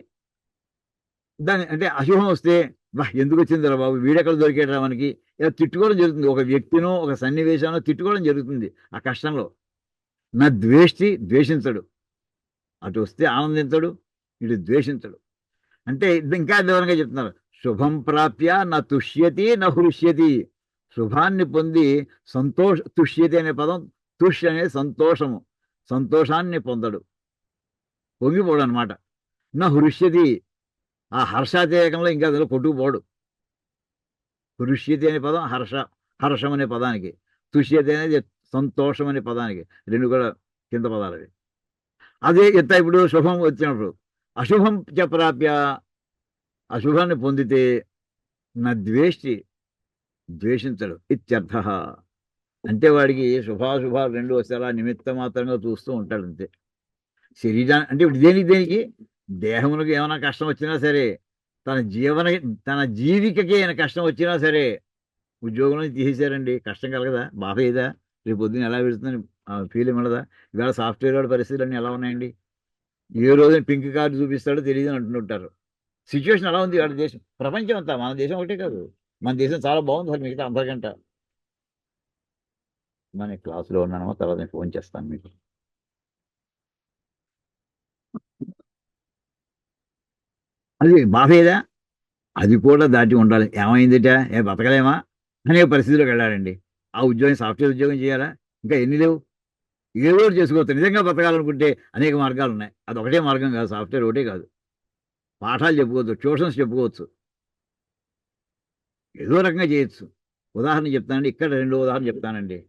దాని అంటే అశుభం వస్తే బా ఎందుకు వచ్చిందిరా బాబు, వీడెక్కడ దొరికేటరా మనకి, ఇలా తిట్టుకోవడం జరుగుతుంది. ఒక వ్యక్తినో ఒక సన్నివేశానో తిట్టుకోవడం జరుగుతుంది ఆ కష్టంలో. నా ద్వేషించడు, అటు వస్తే ఆనందించడు, ఇటు ద్వేషించడు. అంటే ఇంకా వివరంగా చెప్తున్నారు. శుభం ప్రాప్య నా తుష్యతి నా హృష్యతి, శుభాన్ని పొంది తుష్యతి అనే పదం, తుష్ అనేది సంతోషము, సంతోషాన్ని పొందడు, పొంగిపోడు అనమాట. నా హృష్యతి, ఆ హర్షాతిరేకంలో ఇంకా అందులో కొట్టుకుపోడు. హృష్యతి అనే పదం హర్షం అనే పదానికి, తుష్యతి అనేది సంతోషం అనే పదానికి, రెండు కూడా కింద పదాలు అవి. అదే ఎత్త ఇప్పుడు శుభం వచ్చినప్పుడు అశుభం చ ప్రాప్య, అశుభాన్ని పొందితే నా ద్వేషించడు ఇత్యర్థ. అంటే వాడికి శుభాశుభాలు రెండు వస్తే అలా నిమిత్త మాత్రంగా చూస్తూ ఉంటాడు అంతే. శరీరాన్ని అంటే ఇప్పుడు దేనికి దేహములకు ఏమైనా కష్టం వచ్చినా సరే, తన జీవికకి ఏమైనా కష్టం వచ్చినా సరే, ఉద్యోగంలో తీసేశారండి, కష్టం కలగదా, బాధ ఏదా, రేపు పొద్దున్న ఎలా వెళుతుందని ఫీలింగ్ ఉండదా? ఇవాళ సాఫ్ట్వేర్ వాడి పరిస్థితులు అన్నీ ఎలా ఉన్నాయండి. ఏ రోజున పింక్ కార్డు చూపిస్తాడో తెలియదు అని అంటుంటారు. సిచ్యువేషన్ అలా ఉంది వాళ్ళ దేశం, ప్రపంచం అంతా. మన దేశం ఒకటే కాదు, మన దేశం చాలా బాగుంది సార్ మిగతా అందరికంట. మన క్లాసులో ఉన్నానో తర్వాత నేను ఫోన్ చేస్తాను మీకు. అది బాధ ఏదా, అది కూడా దాటి ఉండాలి. ఏమైందిట, బతకలేమా అనే పరిస్థితిలోకి వెళ్ళాడండి. ఆ ఉద్యోగం సాఫ్ట్వేర్ ఉద్యోగం చేయాలా, ఇంకా ఎన్ని లేవు, ఏదో ఒకటి చేసుకోవచ్చు. నిజంగా బతకాలనుకుంటే అనేక మార్గాలు ఉన్నాయి, అది ఒకటే మార్గం కాదు, సాఫ్ట్వేర్ ఒకటే కాదు. పాఠాలు చెప్పుకోవచ్చు, ట్యూషన్స్ చెప్పుకోవచ్చు, ఏదో రకంగా చేయొచ్చు. ఉదాహరణ చెప్తానండి, ఇక్కడ రెండో ఉదాహరణ చెప్తానండి.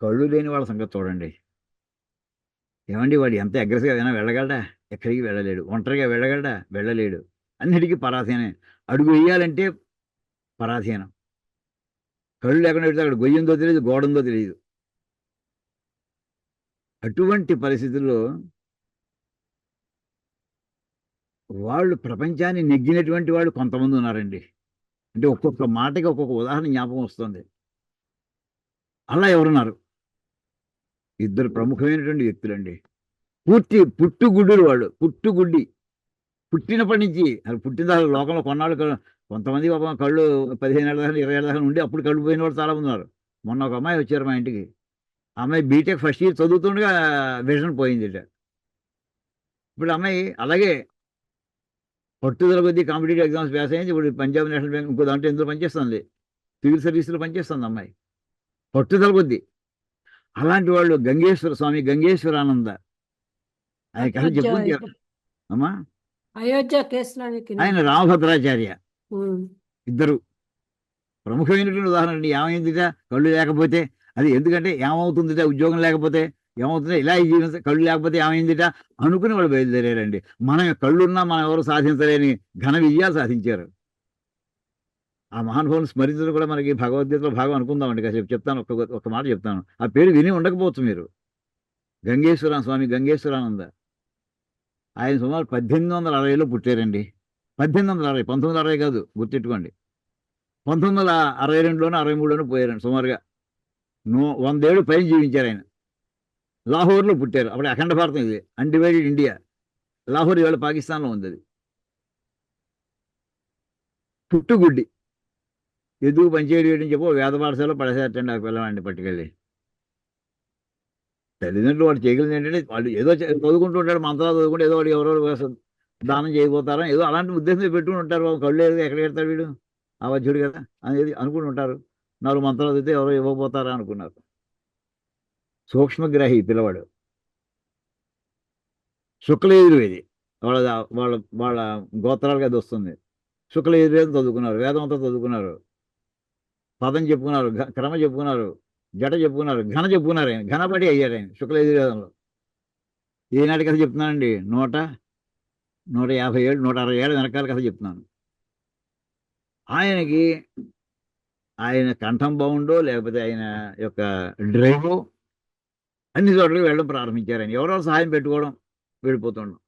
కళ్ళు లేని వాళ్ళ సంగతి చూడండి. ఏమండి వాడు ఎంత అగ్రెసివ్గా అయినా వెళ్ళగలడా? ఎక్కడికి వెళ్ళలేడు. ఒంటరిగా వెళ్ళగలడా? వెళ్ళలేడు. అన్నిటికీ పరాధీనే. అడుగు వేయాలంటే పరాధీనం. కళ్ళు లేకుండా పెడితే అక్కడ గొయ్యిందో తెలియదు, గోడందో తెలియదు. అటువంటి పరిస్థితుల్లో వాళ్ళు ప్రపంచాన్ని నెగ్గినటువంటి వాళ్ళు కొంతమంది ఉన్నారండి. అంటే ఒక్కొక్క మాటకి ఒక్కొక్క ఉదాహరణ జ్ఞాపకం వస్తుంది. అలా ఎవరున్నారు? ఇద్దరు ప్రముఖమైనటువంటి వ్యక్తులండి. పుట్టుగుడ్డులు వాళ్ళు, పుట్టినప్పటి నుంచి పుట్టిన దాకా లోకంలో కొన్నాళ్ళు కొంతమంది పాపం కళ్ళు 15 ఏళ్ళ దాకా 20 ఏళ్ళ దాకా ఉండి అప్పుడు కళ్ళు పోయిన వాళ్ళు చాలా మంది ఉన్నారు. మొన్న ఒక అమ్మాయి వచ్చారు మా ఇంటికి. ఆ అమ్మాయి బీటెక్ ఫస్ట్ ఇయర్ చదువుతుండగా విజన్ పోయింది. ఇప్పుడు అమ్మాయి అలాగే పట్టుదల కొద్దీ కాంపిటేటివ్ ఎగ్జామ్స్ పాస్ అయింది. ఇప్పుడు పంజాబ్ నేషనల్ బ్యాంక్ ఇంకో దాంట్లో ఎందులో పనిచేస్తుంది, సివిల్ సర్వీస్లో పనిచేస్తుంది అమ్మాయి, పట్టుదల కొద్దీ. అలాంటి వాళ్ళు గంగేశ్వర స్వామి గంగేశ్వరానంద ఆయన కథ అయోధ్య చెప్పుకుంటారు అమ్మా. అయోధ్య కేసులోనికి ఆయన రామభద్రాచార్య ఉమ్. ఇద్దరు ప్రముఖమైనటువంటి ఉదాహరణ అండి. ఏమైందిట కళ్ళు లేకపోతే, అది ఎందుకంటే ఏమవుతుందిట ఉద్యోగం లేకపోతే ఏమవుతుంది, ఇలా ఈ జీవితం కళ్ళు లేకపోతే ఏమైందిట అనుకుని వాళ్ళు బయలుదేరారండి. మనం కళ్ళున్నా మనం ఎవరు సాధించలేని ఘన విజయాలు సాధించారు. ఆ మహానుభావుని స్మరించడం కూడా మనకి భగవద్గీతలో భాగం అనుకుందామండి. కాసేపు చెప్తాను, ఒక మాట చెప్తాను. ఆ పేరు విని ఉండకపోవచ్చు మీరు. గంగేశ్వర స్వామి గంగేశ్వరానంద. ఆయన సుమారు 1860లో పుట్టారండి. 1860, 1960 కాదు, గుర్తెట్టుకోండి. 1962లోనో 63లోనో పోయారండి సుమారుగా. 100 ఏళ్ళు పైన జీవించారు ఆయన. లాహోర్లో పుట్టారు. అప్పుడు అఖండ భారతం, ఇది అన్డివైడెడ్ ఇండియా. లాహోర్ ఇవాళ పాకిస్తాన్లో ఉంది. అది పుట్టుగుడ్డి, ఎందుకు పనిచేయడం అని చెప్పి వేద పాఠశాలలో పడేసేటండి ఆ పిల్లవాడిని పట్టుకెళ్ళి. తల్లిదండ్రులు వాడు చేయగలిగింది ఏంటంటే, వాళ్ళు ఏదో చదువుకుంటూ ఉంటాడు, మంత్రాలు చదువుకుంటే ఏదో వాడు ఎవరో దానం చేయబోతారా ఏదో అలాంటి ఉద్దేశంతో పెట్టుకుని ఉంటారు. కళ్ళు లేదు ఎక్కడ పెడతాడు వీడు, అవధ్యుడు కదా అనేది అనుకుని ఉంటారు. 4 మంత్రాలు చదివితే ఎవరో ఇవ్వబోతారా అనుకున్నారు. సూక్ష్మగ్రాహి పిల్లవాడు. శుక్లయజుర్వేది వాళ్ళ వాళ్ళ వాళ్ళ గోత్రాలుగా అది వస్తుంది. శుక్లయజుర్వేదం చదువుకున్నారు, వేదం అంతా చదువుకున్నారు, పదం చెప్పుకున్నారు, క్రమ చెప్పుకున్నారు, జట చెప్పుకున్నారు, ఘన చెప్పుకున్నారు. ఆయన ఘనపడి అయ్యారు ఆయన శుక్లయజుర్వేదంలో. ఏనాటి కథ చెప్తున్నానండి, 150 ఏళ్ళు 160 ఏళ్ళ వెనకాల కథ చెప్తున్నాను. ఆయనకి ఆయన కంఠం బాగుండో లేకపోతే ఆయన యొక్క డ్రైవ్ అన్ని చోట్లకి వెళ్ళడం ప్రారంభించారు. ఆయన ఎవరో సహాయం పెట్టుకోవడం, వెళ్ళిపోతుండడం.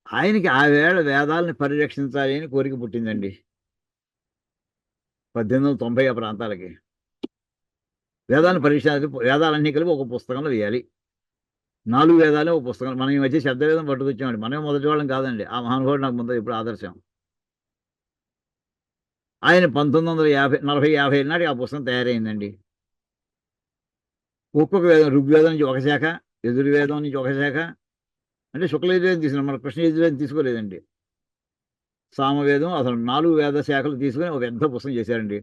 ఆయనకి ఆ వేళ వేదాలని పరిరక్షించాలి అని కోరిక పుట్టిందండి. 1890 ఆ ప్రాంతాలకి వేదాలను పరీక్షించాలి. వేదాలన్నీ కలిపి ఒక పుస్తకంలో వేయాలి. 4 వేదాలే ఒక పుస్తకం. మనం ఈ మధ్య శబ్దవేదం పట్టుకొచ్చామండి. మనమే మొదటి వాళ్ళం కాదండి. ఆ మహానుభావుడు నాకు ముందు ఇప్పుడు ఆదర్శం. ఆయన 1940-50 నాటికి ఆ పుస్తకం తయారైందండి. ఒక్కొక్క వేదం, ఋగ్వేదం నుంచి ఒక శాఖ, యజుర్వేదం నుంచి ఒక శాఖ, అంటే శుక్లయజుర్వేదం తీసుకున్నాం, మన కృష్ణ యజుర్వేదం తీసుకోలేదండి. సామవేదం, అసలు 4 వేద శాఖలు తీసుకుని ఒక పెద్ద పుస్తకం చేశారండి.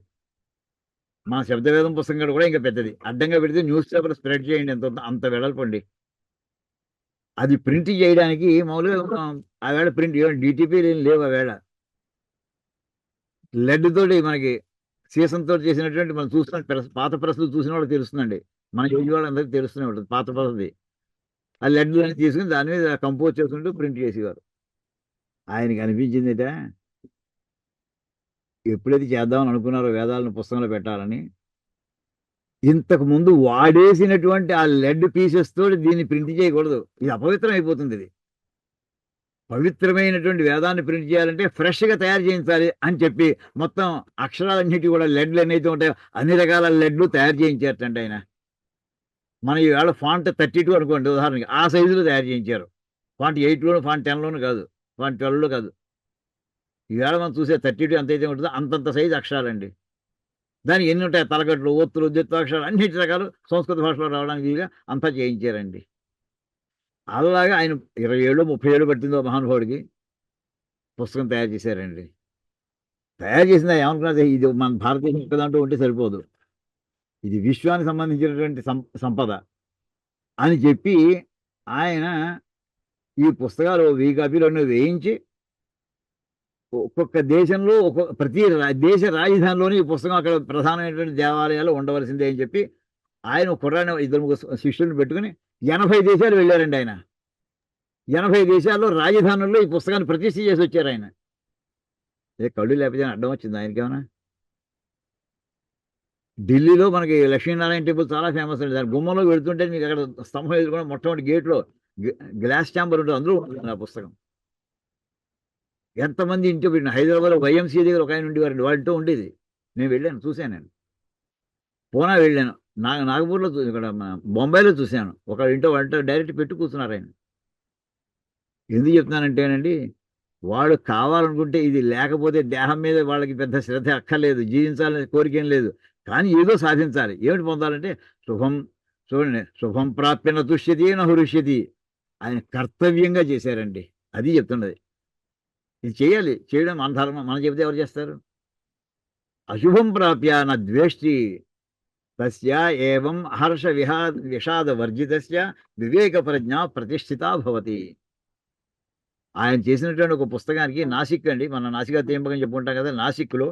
మన శబ్దవేదం పుస్తకం కూడా ఇంకా పెద్దది. అడ్డంగా పెడితే న్యూస్ పేపర్ స్ప్రెడ్ చేయండి, అంత వెడల్పండి. అది ప్రింట్ చేయడానికి మామూలుగా ఆ వేళ ప్రింట్ డిటిపి లేవు. ఆ వేళ లెడ్ తోటి మనకి సీసంతో చేసినటువంటి మనం చూస్తున్న పాత ప్రెస్లు చూసిన వాళ్ళకి తెలుస్తుందండి. మన ఏజ్ వాళ్ళందరికీ తెలుస్తూనే ఉంటుంది పాత ప్రెస్ది. ఆ లెడ్ అని తీసుకుని దాని మీద కంపోజ్ చేసుకుంటూ ప్రింట్ చేసేవారు. ఆయనకి అనిపించిందిట, ఎప్పుడైతే చేద్దామని అనుకున్నారో వేదాలను పుస్తకంలో పెట్టాలని, ఇంతకు ముందు వాడేసినటువంటి ఆ లెడ్ పీసెస్ తోటి దీన్ని ప్రింట్ చేయకూడదు, ఇది అపవిత్రం అయిపోతుంది. ఇది పవిత్రమైనటువంటి వేదాన్ని ప్రింట్ చేయాలంటే ఫ్రెష్గా తయారు చేయించాలి అని చెప్పి మొత్తం అక్షరాలన్నిటి కూడా లెడ్లు ఎన్నైతే ఉంటాయో అన్ని రకాల లెడ్లు తయారు చేయించారటండి ఆయన. మన ఈవేళ ఫాంట్ 32 అనుకోండి ఉదాహరణకి, ఆ సైజులో తయారు చేయించారు. ఫాంట్ 8లోను, ఫాంట్ 10లోను కాదు, ఫాంట్ 12లో కాదు. ఈవేళ మనం చూసే 32 ఎంతైతే ఉంటుందో అంతంత సైజు అక్షరాలండి. దానికి ఎన్ని ఉంటాయి, తలకట్లు, ఒత్తులు, ద్విత్వాక్షరాలు, అన్నిటి రకాలు సంస్కృత భాషలో రావడానికి వీలుగా అంతా చేయించారండి. అలాగా ఆయన 20 ఏళ్ళు 30 ఏళ్ళు పట్టిందో మహానుభావుడికి పుస్తకం తయారు చేశారండి. తయారు చేసిందా ఏమనుకున్నది, ఇది మన భారతదేశం ఒక్కదాంట్లో ఉంటే సరిపోదు, ఇది విశ్వానికి సంబంధించినటువంటి సంపద అని చెప్పి ఆయన ఈ పుస్తకాలు 1000 కాపీలను వేయించి ఒక్కొక్క దేశంలో ప్రతి దేశ రాజధానిలోని ఈ పుస్తకం అక్కడ ప్రధానమైనటువంటి దేవాలయాలు ఉండవలసిందే అని చెప్పి ఆయన కుర్రాన్ని 2-3 శిష్యులను పెట్టుకుని 80 దేశాలు వెళ్ళారండి. ఆయన 80 దేశాల్లో రాజధానుల్లో ఈ పుస్తకాన్ని ప్రతిష్ఠ చేసి వచ్చారు ఆయన. కళ్ళు లేకపోతే అడ్డం వచ్చింది ఆయనకేమన్నా. ఢిల్లీలో మనకి లక్ష్మీనారాయణ టెంపుల్ చాలా ఫేమస్ అండి. దాని గుమ్మంలో వెళుతుంటే మీకు అక్కడ స్తంభం ఎదుర్కొని మొట్టమొదటి గేట్లో గ్లాస్ ఛాంబర్ ఉంటుంది, అందులో ఉంటుంది ఆ పుస్తకం. ఎంతమంది ఇంట్లో పెట్టిన హైదరాబాద్లో వైఎంసీ దగ్గర ఒక ఆయన ఉండేవారండి, వాళ్ళతో ఉండేది. నేను వెళ్ళాను, చూశాను. నేను పూనా వెళ్ళాను, నాగపూర్లో ఇక్కడ బొంబాయిలో చూశాను. ఒక ఇంట్లో వాళ్ళతో డైరెక్ట్ పెట్టి కూర్చున్నారు ఆయన. ఎందుకు చెప్తున్నానంటేనండి, వాడు కావాలనుకుంటే ఇది లేకపోతే దేహం మీద వాళ్ళకి పెద్ద శ్రద్ధ అక్కర్లేదు, జీవించాలనే కోరిక ఏం లేదు, కానీ ఏదో సాధించాలి. ఏమిటి పొందాలంటే శుభం, చూడండి, శుభం ప్రాప్యన తుష్యతి నహురుష్యతి, ఆయన కర్తవ్యంగా చేశారండి. అది చెప్తున్నది. ఇది చేయాలి, చేయడం మన ధర్మం. మనం చెబితే ఎవరు చేస్తారు? అశుభం ప్రాప్య నా ద్వేష్టి, తస్య ఏవం హర్ష విషాద వర్జితస్య వివేక ప్రజ్ఞ ప్రతిష్ఠిత భవతి. ఆయన చేసినటువంటి ఒక పుస్తకానికి నాసిక్ అండి, మన నాసికా తీయంపకం చెప్పుకుంటాం కదా, నాసిక్లో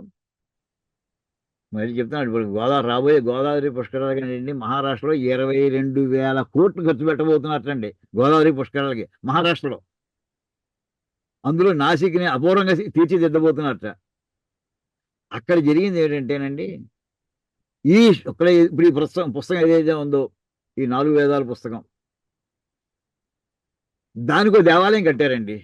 మరి చెప్తున్నాడు ఇప్పుడు రాబోయే గోదావరి పుష్కరాలకి అండి మహారాష్ట్రలో 22,000 కోట్లు ఖర్చు పెట్టబోతున్నట్టండి గోదావరి పుష్కరాలకి మహారాష్ట్రలో. అందులో నాసిక్ని అపూర్వంగా తీర్చిదిద్దబోతున్నట్ట. అక్కడ జరిగింది ఏంటంటేనండి, ఇప్పుడు ఈ పుస్తకం ఏదైతే ఉందో, ఈ 4 వేదాల పుస్తకం, దానికో దేవాలయం కట్టారండి.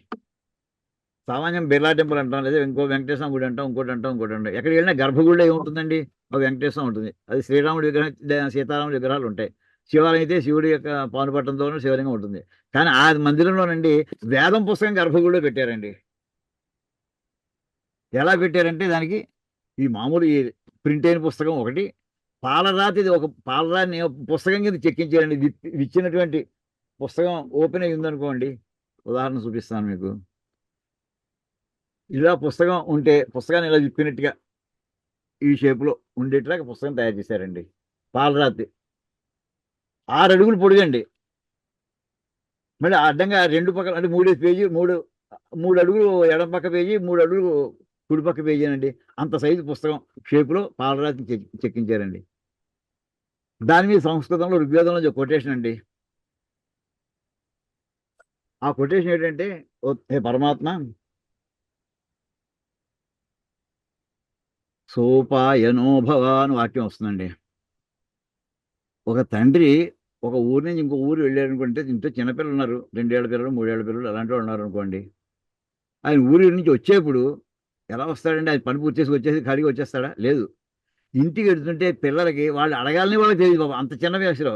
సామాన్యం బిర్లా టెంపుల్ అంటాం, లేదా ఇంకో వెంకటేశ్వర గుడి అంటాం, ఇంకోటి అంటాం, ఇంకోటి అంటాం. ఎక్కడికి వెళ్ళినా గర్భగుడిలో ఏముంటుందండి, ఒక వెంకటేశ్వరం ఉంటుంది. అది శ్రీరాముడి విగ్రహం, సీతారాముడి విగ్రహాలు ఉంటాయి. శివాలయం అయితే శివుడి యొక్క పానుపట్టంతో శివలింగం ఉంటుంది. కానీ ఆ మందిరంలోనండి వేదం పుస్తకం గర్భగుడిలో పెట్టారండి. ఎలా పెట్టారంటే దానికి ఈ మామూలు ఈ ప్రింట్ అయిన పుస్తకం ఒకటి, పాలరాతిది ఒక పాలరాతిని పుస్తకం కింద చెక్కించారండి. ఇచ్చినటువంటి పుస్తకం ఓపెన్ అయ్యి ఉందనుకోండి, ఉదాహరణ చూపిస్తాను మీకు. ఇలా పుస్తకం ఉంటే పుస్తకాన్ని ఇలా విప్పినట్టుగా ఈ షేపులో ఉండేట్టుగా పుస్తకం తయారు చేశారండి. పాలరాతి 6 అడుగులు పొడుగండి. మళ్ళీ అడ్డంగా 2 పక్కల అంటే 3 పేజీ, 3 అడుగులు ఎడం పక్క పేజీ, 3 అడుగులు కుడిపక్క పేజీ అండి. అంత సైజు పుస్తకం షేపులో పాలరాతి చెక్కించారండి. దాని మీద సంస్కృతంలో ఋగ్వేదంలో కొటేషన్ అండి. ఆ కొటేషన్ ఏంటంటే, హే పరమాత్మ, సోపాయనో భవ అని వాక్యం వస్తుందండి. ఒక తండ్రి ఒక ఊరి నుంచి ఇంకో ఊరు వెళ్ళారు అనుకుంటే, ఇంట్లో చిన్నపిల్లలు ఉన్నారు, 2 ఏళ్ల పిల్లలు, 3 ఏళ్ల పిల్లలు, అలాంటి వాళ్ళు ఉన్నారు అనుకోండి. ఆయన ఊరి నుంచి వచ్చేప్పుడు ఎలా వస్తాడండి? ఆయన పని పూర్తి చేసి వచ్చేసి ఖాళీగా వచ్చేస్తాడా? లేదు. ఇంటికి వెళ్తుంటే పిల్లలకి వాళ్ళు అడగాలని వాళ్ళకి తెలియదు బాబు, అంత చిన్న వయసులో.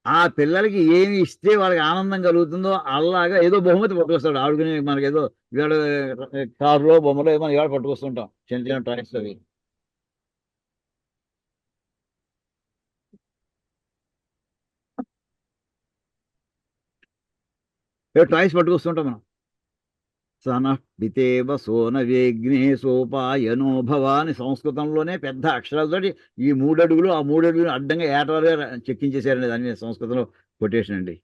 ఆ పిల్లలకి ఏమి ఇస్తే వాళ్ళకి ఆనందం కలుగుతుందో అలాగా ఏదో బహుమతి పట్టుకొస్తాడు. ఆడుకుని మనకి ఏదో ఇవాళ కారులో బొమ్మలో ఏమో ఇవాళ పట్టుకొస్తుంటాం, చిన్న చిన్న టాయ్స్ అవి. ఏదో టాయ్స్ పట్టుకొస్తుంటాం మనం. సన పితేవ సోన వేగ్నే సోపాయనో భవ అని సంస్కృతంలోనే పెద్ద అక్షరాలతోటి ఈ 3 అడుగులు ఆ 3 అడుగులు అడ్డంగా ఏటవాలుగా చెక్కించేశారండి. దాని మీద సంస్కృతంలో కొటేషన్ అండి.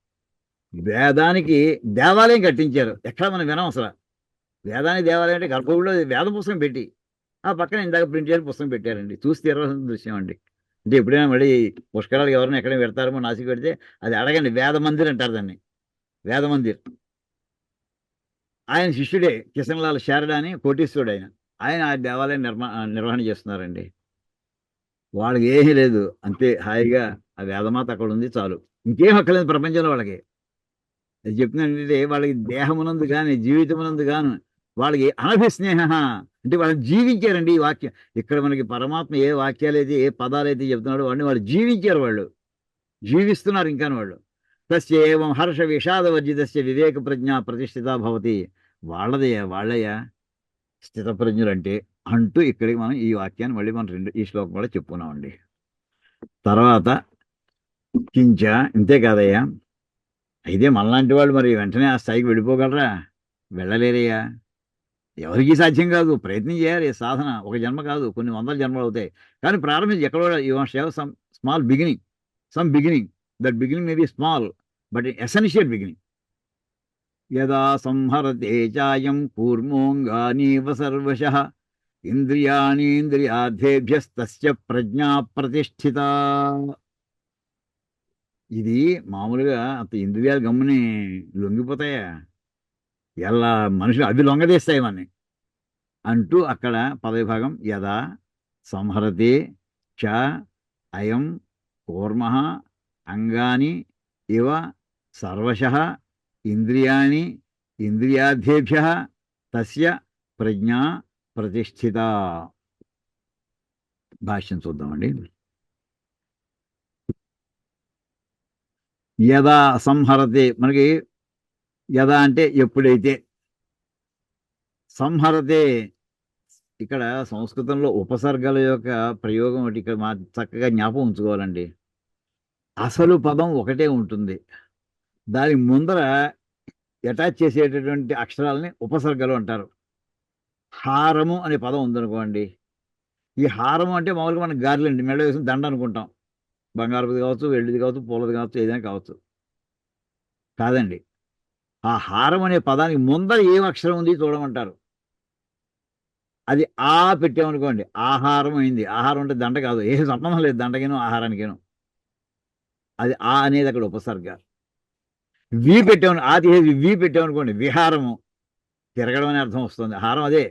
వేదానికి దేవాలయం కట్టించారు. ఎక్కడ మనం వినం అసలు. వేదానికి దేవాలయం అంటే గర్భగుడిలో వేద పుస్తకం పెట్టి ఆ పక్కన ఇందాక ప్రింట్ చేసిన పుస్తకం పెట్టారండి. చూసి తీరవలసిన దృశ్యం అండి. అంటే ఎప్పుడైనా మళ్ళీ పుష్కరాలకు ఎవరైనా ఎక్కడైనా పెడతారేమో నాసిక్ పెడితే అది అడగండి, వేద మందిర్ అంటారు దాన్ని, వేద మందిర్. ఆయన శిష్యుడే కిషన్లాల్ శారడా అని కోటీశ్వరుడు ఆయన. ఆయన ఆ దేవాలయం నిర్వహణ చేస్తున్నారండి. వాళ్ళకి ఏమీ లేదు, అంతే హాయిగా ఆ వేదమాత అక్కడ ఉంది చాలు, ఇంకేం అక్కర్లేదు ప్రపంచంలో వాళ్ళకి. అది చెప్తున్నానంటే వాళ్ళకి దేహమునందు కానీ జీవితమునందు గాను వాళ్ళకి అనభిస్నేహ, అంటే వాళ్ళని జీవించారండి. ఈ వాక్యం ఇక్కడ మనకి పరమాత్మ ఏ వాక్యాలైతే ఏ పదాలైతే చెప్తున్నాడో వాడిని వాళ్ళు జీవించారు, వాళ్ళు జీవిస్తున్నారు ఇంకా వాళ్ళు. తస్య ఏవం హర్ష విషాద వర్జితస్య వివేక ప్రజ్ఞ ప్రతిష్ఠిత భవతి. వాళ్ళయ్యా స్థితప్రజ్ఞులు అంటే అంటూ ఇక్కడికి మనం ఈ వాక్యాన్ని మళ్ళీ మనం ఈ శ్లోకం కూడా చెప్పుకున్నామండి. తర్వాత కించ, ఇంతే కాదయ్యా, అయితే మనలాంటి వాళ్ళు మరి వెంటనే ఆ స్థాయికి వెళ్ళిపోగలరా? వెళ్ళలేరయ్యా, ఎవరికీ సాధ్యం కాదు. ప్రయత్నం చేయాలి. సాధన ఒక జన్మ కాదు, కొన్ని వందల జన్మలు అవుతాయి. కానీ ప్రారంభించి ఎక్కడో you want to have some small beginning, that beginning may be small but essential beginning. యదా సంహరతే చాయం కూర్మోంగానీవ సర్వశః ఇంద్రియాణీంద్రియార్థేభ్యస్తస్య ప్రజ్ఞా ప్రతిష్ఠిత. ఇది మామూలుగా అంత ఇంద్రియాలు గమ్ముని లొంగిపోతాయా? ఎలా మనుషులు అవి లొంగదీస్తాయి మనని అంటూ అక్కడ పదవిభాగం యదా సంహరతే చ అయం కూర్మ అంగాని ఇవ సర్వశః ఇంద్రియాణి ఇంద్రియార్థేభ్య తస్య ప్రజ్ఞా ప్రతిష్ఠిత. భాష్యం చూద్దామండి. యదా సంహరతే, మనకి యదా అంటే ఎప్పుడైతే, సంహరతే ఇక్కడ సంస్కృతంలో ఉపసర్గల యొక్క ప్రయోగం ఒకటి ఇక్కడ చక్కగా జ్ఞాపకం ఉంచుకోవాలండి. అసలు పదం ఒకటే ఉంటుంది, దాని ముందర అటాచ్ చేసేటటువంటి అక్షరాలని ఉపసర్గలు అంటారు. హారము అనే పదం ఉందనుకోండి, ఈ ఈ హారం అంటే మామూలుగా మనం గారెలండి మెడ వేసిన దండ అనుకుంటాం. బంగారపుది కావచ్చు, వెండిది కావచ్చు, పూలది కావచ్చు, ఏదైనా కావచ్చు. కాదండి. ఆ హారం అనే పదానికి ముందర ఏం అక్షరం ఉంది చూడమంటారు. అది ఆ పెట్టామనుకోండి ఆహారం అయింది. ఆహారం అంటే దండ కాదు. ఏ సంబంధం లేదు దండకిను ఆహారానికిను. అది ఆ అనేది అక్కడ ఉపసర్గ. వి పెట్టామని ఆ తీసేసి వి పెట్టామనుకోండి విహారము, తిరగడం అనే అర్థం వస్తుంది. హారం అదే.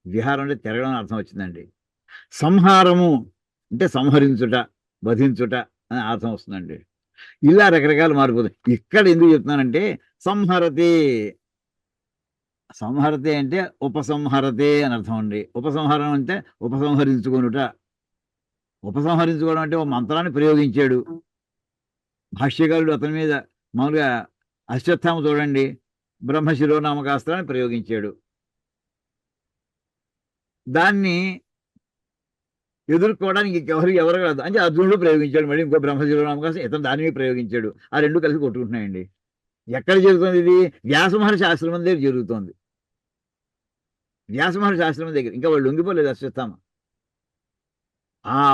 విహారం అంటే తిరగడం అనే అర్థం వచ్చిందండి. సంహారము అంటే సంహరించుట, వధించుట అనే అర్థం వస్తుందండి. ఇలా రకరకాల మారిపోతాయి. ఇక్కడ ఎందుకు చెప్తున్నానంటే సంహరతి. సంహరతి అంటే ఉపసంహరతే అని అర్థం అండి. ఉపసంహరణ అంటే ఉపసంహరించుకొనుట. ఉపసంహరించుకోవడం అంటే ఒక మంత్రాన్ని ప్రయోగించాడు భాష్యకారుడు. అతని మీద మామూలుగా అశ్వత్థామ చూడండి, బ్రహ్మశిరోనామకాస్త్రాన్ని ప్రయోగించాడు. దాన్ని ఎదుర్కోవడానికి ఎవరు కాదు అంటే అర్జునుడు ప్రయోగించాడు. మళ్ళీ ఇంకో బ్రహ్మశిరోనామకాస్త్రం ఇతను దాని మీద ప్రయోగించాడు. ఆ రెండు కలిసి కొట్టుకుంటున్నాయండి. ఎక్కడ జరుగుతుంది ఇది? వ్యాస మహర్షి ఆశ్రమం దగ్గర జరుగుతోంది. వ్యాస మహర్షి ఆశ్రమం దగ్గర ఇంకా వాళ్ళు లొంగిపోలేదు అశ్వత్థామ.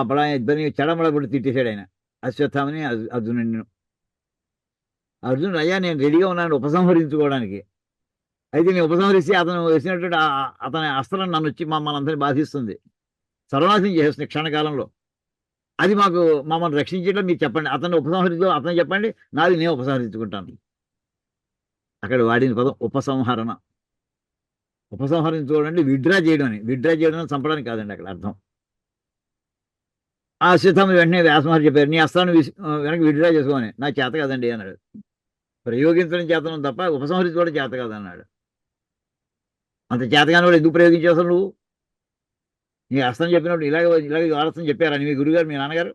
అప్పుడు ఆయన ఇద్దరిని చెడమడబడి తిట్టేశాడు ఆయన, అశ్వత్థామని అర్జునుడిని. అర్జునుడు అయ్యా నేను రెడీగా ఉన్నాను ఉపసంహరించుకోవడానికి. అయితే నేను ఉపసంహరిస్తే అతను వేసినటువంటి అతని అస్త్రం నన్ను వచ్చి మమ్మల్ని బాధిస్తుంది, సర్వనాశనం చేస్తుంది క్షణకాలంలో. అది మమ్మల్ని రక్షించేట్లా మీరు చెప్పండి. అతన్ని ఉపసంహరించు, అతను చెప్పండి, నాది నేను ఉపసంహరించుకుంటాను. అక్కడ వాడిన పదం ఉపసంహరణ. ఉపసంహరించుకోవడం అంటే విడ్రా చేయడం అని. విడ్రా చేయడం చంపడానికి కాదండి అక్కడ అర్థం. ఆ అశ్వత్థామ వెంటనే వ్యాసమహర్షి చెప్పారు, నీ అస్త్రాన్ని వెనక్కి విడ్రా చేసుకోమని. నాకు చేత కాదండి అన్నాడు. ప్రయోగించడం చేతనం తప్ప ఉపసంహరించుకోవడం చేత కాదన్నాడు. అంత చేతగాని వాడు ఎందుకు ప్రయోగించావు అసలు నువ్వు? నీ అస్త్రం చెప్పినప్పుడు ఇలాగే వాడస్తం చెప్పారా మీ గురుగారు, మీ నాన్నగారు?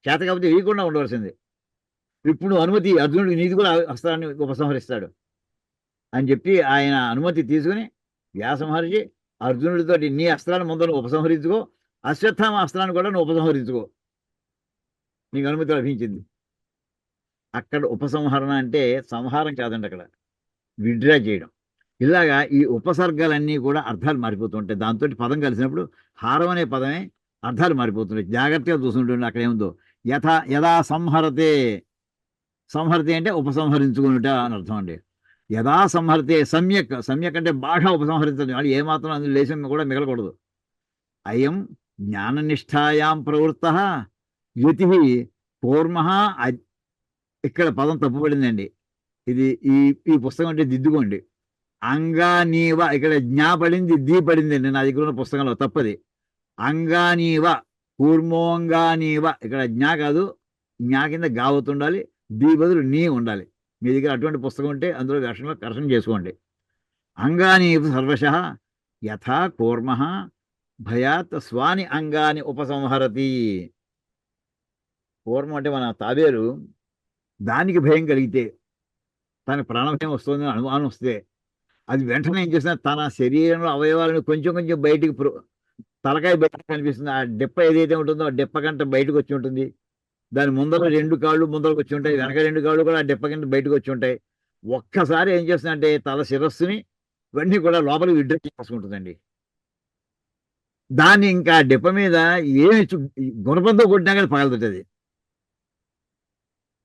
చేత కాకపోతే వేయకుండా ఉండవలసింది. ఇప్పుడు అనుమతి అర్జునుడికి, నీది కూడా అస్త్రాన్ని ఉపసంహరిస్తాడు అని చెప్పి ఆయన అనుమతి తీసుకుని వ్యాస మహర్షి అర్జునుడితో, నీ అస్త్రాన్ని ముందు నువ్వు ఉపసంహరించుకో, అశ్వత్థామ అస్త్రాన్ని కూడా నువ్వు ఉపసంహరించుకో, నీకు అనుమతి లభించింది. అక్కడ ఉపసంహరణ అంటే సంహారం కాదండి, అక్కడ విడ్రా చేయడం. ఇలాగా ఈ ఉపసర్గాలన్నీ కూడా అర్థాలు మారిపోతుంటాయి. దాంతో పదం కలిసినప్పుడు హారం అనే పదమే అర్థాలు మారిపోతుంటాయి. జాగ్రత్తగా చూస్తుంటుంది అక్కడ ఏముందో. యథా సంహరతే. సంహరతే అంటే ఉపసంహరించుకునుట అని అర్థం అండి. యథా సంహరతే సమ్యక్. సమ్యక్ అంటే బాగా ఉపసంహరించదు, అది ఏమాత్రం అందులో లేశం కూడా మిగలకూడదు. అయం జ్ఞాననిష్టాయాం ప్రవృత్త యతి కూర్మ. ఇక్కడ పదం తప్పుపడిందండి. ఇది ఈ ఈ పుస్తకం అంటే దిద్దుకోండి. అంగానీవ, ఇక్కడ జ్ఞా పడింది, దీ పడిందండి నా దగ్గర ఉన్న పుస్తకంలో, తప్పది. అంగానీవ, కూర్మోంగానీవ. ఇక్కడ జ్ఞా కాదు, జ్ఞా కింద గావతు ఉండాలి, దీ బదులు నీ ఉండాలి. మీ దగ్గర అటువంటి పుస్తకం ఉంటే అందులో కరెక్షన్ చేసుకోండి. అంగానీవ సర్వశ యథా కూర్మ భయాత్ స్వాని అంగాని ఉపసంహరతి. కూర్మం అంటే మన తాబేరు, దానికి భయం కలిగితే, తన ప్రాణభయం వస్తుందని అనుమానం వస్తే అది వెంటనే ఏం చేస్తున్నా, తన శరీరంలో అవయవాలను కొంచెం కొంచెం బయటికి తలకాయ బయటకు కనిపిస్తుంది. ఆ డెప్ప ఏదైతే ఉంటుందో ఆ డెప్ప కంట బయటకు వచ్చి ఉంటుంది. దాని ముందర 2 కాళ్ళు ముందరకు వచ్చి ఉంటాయి, వెనక 2 కాళ్ళు కూడా ఆ డెప్ప కింద బయటకు వచ్చి ఉంటాయి. ఒక్కసారి ఏం చేస్తుందంటే తల శిరస్సుని ఇవన్నీ కూడా లోపలికి విడ్డ్రా చేసుకుంటుందండి. దాన్ని ఇంకా డెప్ప మీద ఏమి గుణపంతో కొట్టినా కానీ పగలదు. అది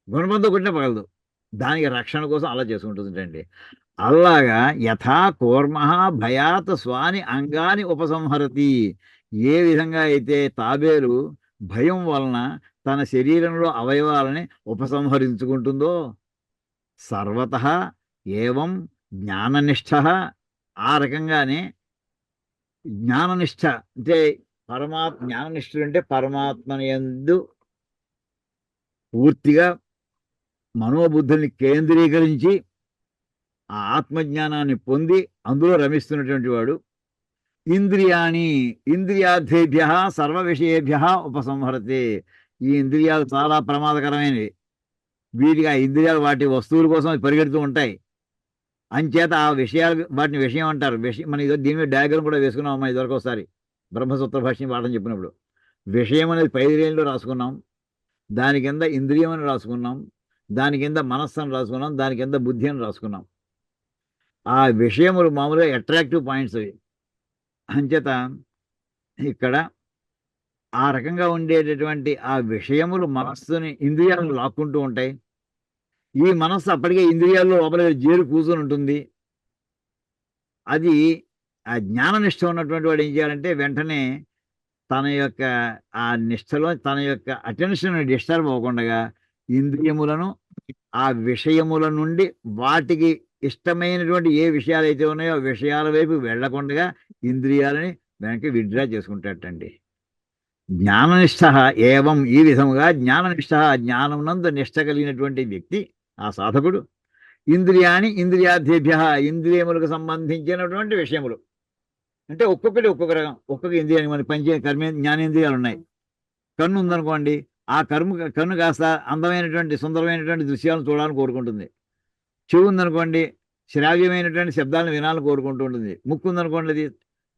గుణపంతో కొట్టినా పగలదు. దానికి రక్షణ కోసం అలా చేసుకుంటుందండి. అలాగా యథా కూర్మ భయాత్ స్వాని అంగాని ఉపసంహరతి. ఏ విధంగా అయితే తాబేలు భయం వలన తన శరీరంలో అవయవాలని ఉపసంహరించుకుంటుందో, సర్వత ఏవం జ్ఞాననిష్ట. ఆ రకంగానే జ్ఞాననిష్ట అంటే జ్ఞాననిష్ఠుడు అంటే పరమాత్మని యందు పూర్తిగా మనోబుద్ధుల్ని కేంద్రీకరించి ఆ ఆత్మజ్ఞానాన్ని పొంది అందులో రమిస్తున్నటువంటి వాడు. ఇంద్రియాణి ఇంద్రియార్థేభ్య సర్వ విషయేభ్య ఉపసంహరతే. ఈ ఇంద్రియాలు చాలా ప్రమాదకరమైనవి. వీటికి ఆ ఇంద్రియాలు వాటి వస్తువుల కోసం పరిగెడుతూ ఉంటాయి. అంచేత ఆ విషయాలు వాటిని విషయం అంటారు. మన దీని మీద డయాగ్రామ్ కూడా వేసుకున్నాం అమ్మా ఇదివరకు ఒకసారి బ్రహ్మసూత్ర భాష్యం పాఠం చెప్పినప్పుడు. విషయం అనేది 5 రేణులో రాసుకున్నాం, దాని కింద ఇంద్రియం అని రాసుకున్నాం, దాని కింద మనస్సు అని రాసుకున్నాం, దాని కింద బుద్ధి అని రాసుకున్నాం. ఆ విషయములు మామూలుగా అట్రాక్టివ్ పాయింట్స్ అవి. అంచేత ఇక్కడ ఆ రకంగా ఉండేటటువంటి ఆ విషయములు మనస్సుని ఇంద్రియాలను లాక్కుంటూ ఉంటాయి. ఈ మనస్సు అప్పటికే ఇంద్రియాల్లో లోపల జేరు కూర్చొని ఉంటుంది. అది ఆ జ్ఞాన నిష్ఠ ఉన్నటువంటి వాడు ఏం చేయాలంటే వెంటనే తన యొక్క ఆ నిష్ఠలో తన యొక్క అటెన్షన్ డిస్టర్బ్ అవ్వకుండా ఇంద్రియములను ఆ విషయముల నుండి వాటికి ఇష్టమైనటువంటి ఏ విషయాలు అయితే ఉన్నాయో ఆ విషయాల వైపు వెళ్లకుండా ఇంద్రియాలని వెనక్కి విత్డ్రా చేసుకుంటాటండి. జ్ఞాననిష్ట ఏవం ఈ విధముగా జ్ఞాననిష్ట జ్ఞానమునందు నిష్ట కలిగినటువంటి వ్యక్తి ఆ సాధకుడు ఇంద్రియాని ఇంద్రియార్థేభ్య ఇంద్రియములకు సంబంధించినటువంటి విషయములు అంటే ఒక్కొక్కటి ఒక్కొక్క రకం ఒక్కొక్క ఇంద్రియానికి మన పంచ కర్మ జ్ఞానేంద్రియాలు ఉన్నాయి. కన్ను ఉందనుకోండి, ఆ కన్ను కాస్త అందమైనటువంటి సుందరమైనటువంటి దృశ్యాలను చూడాలని కోరుకుంటుంది. చెవి ఉందనుకోండి, శ్రావ్యమైనటువంటి శబ్దాలను వినాలని కోరుకుంటూ ఉంటుంది. ముక్కు ఉందనుకోండి, అది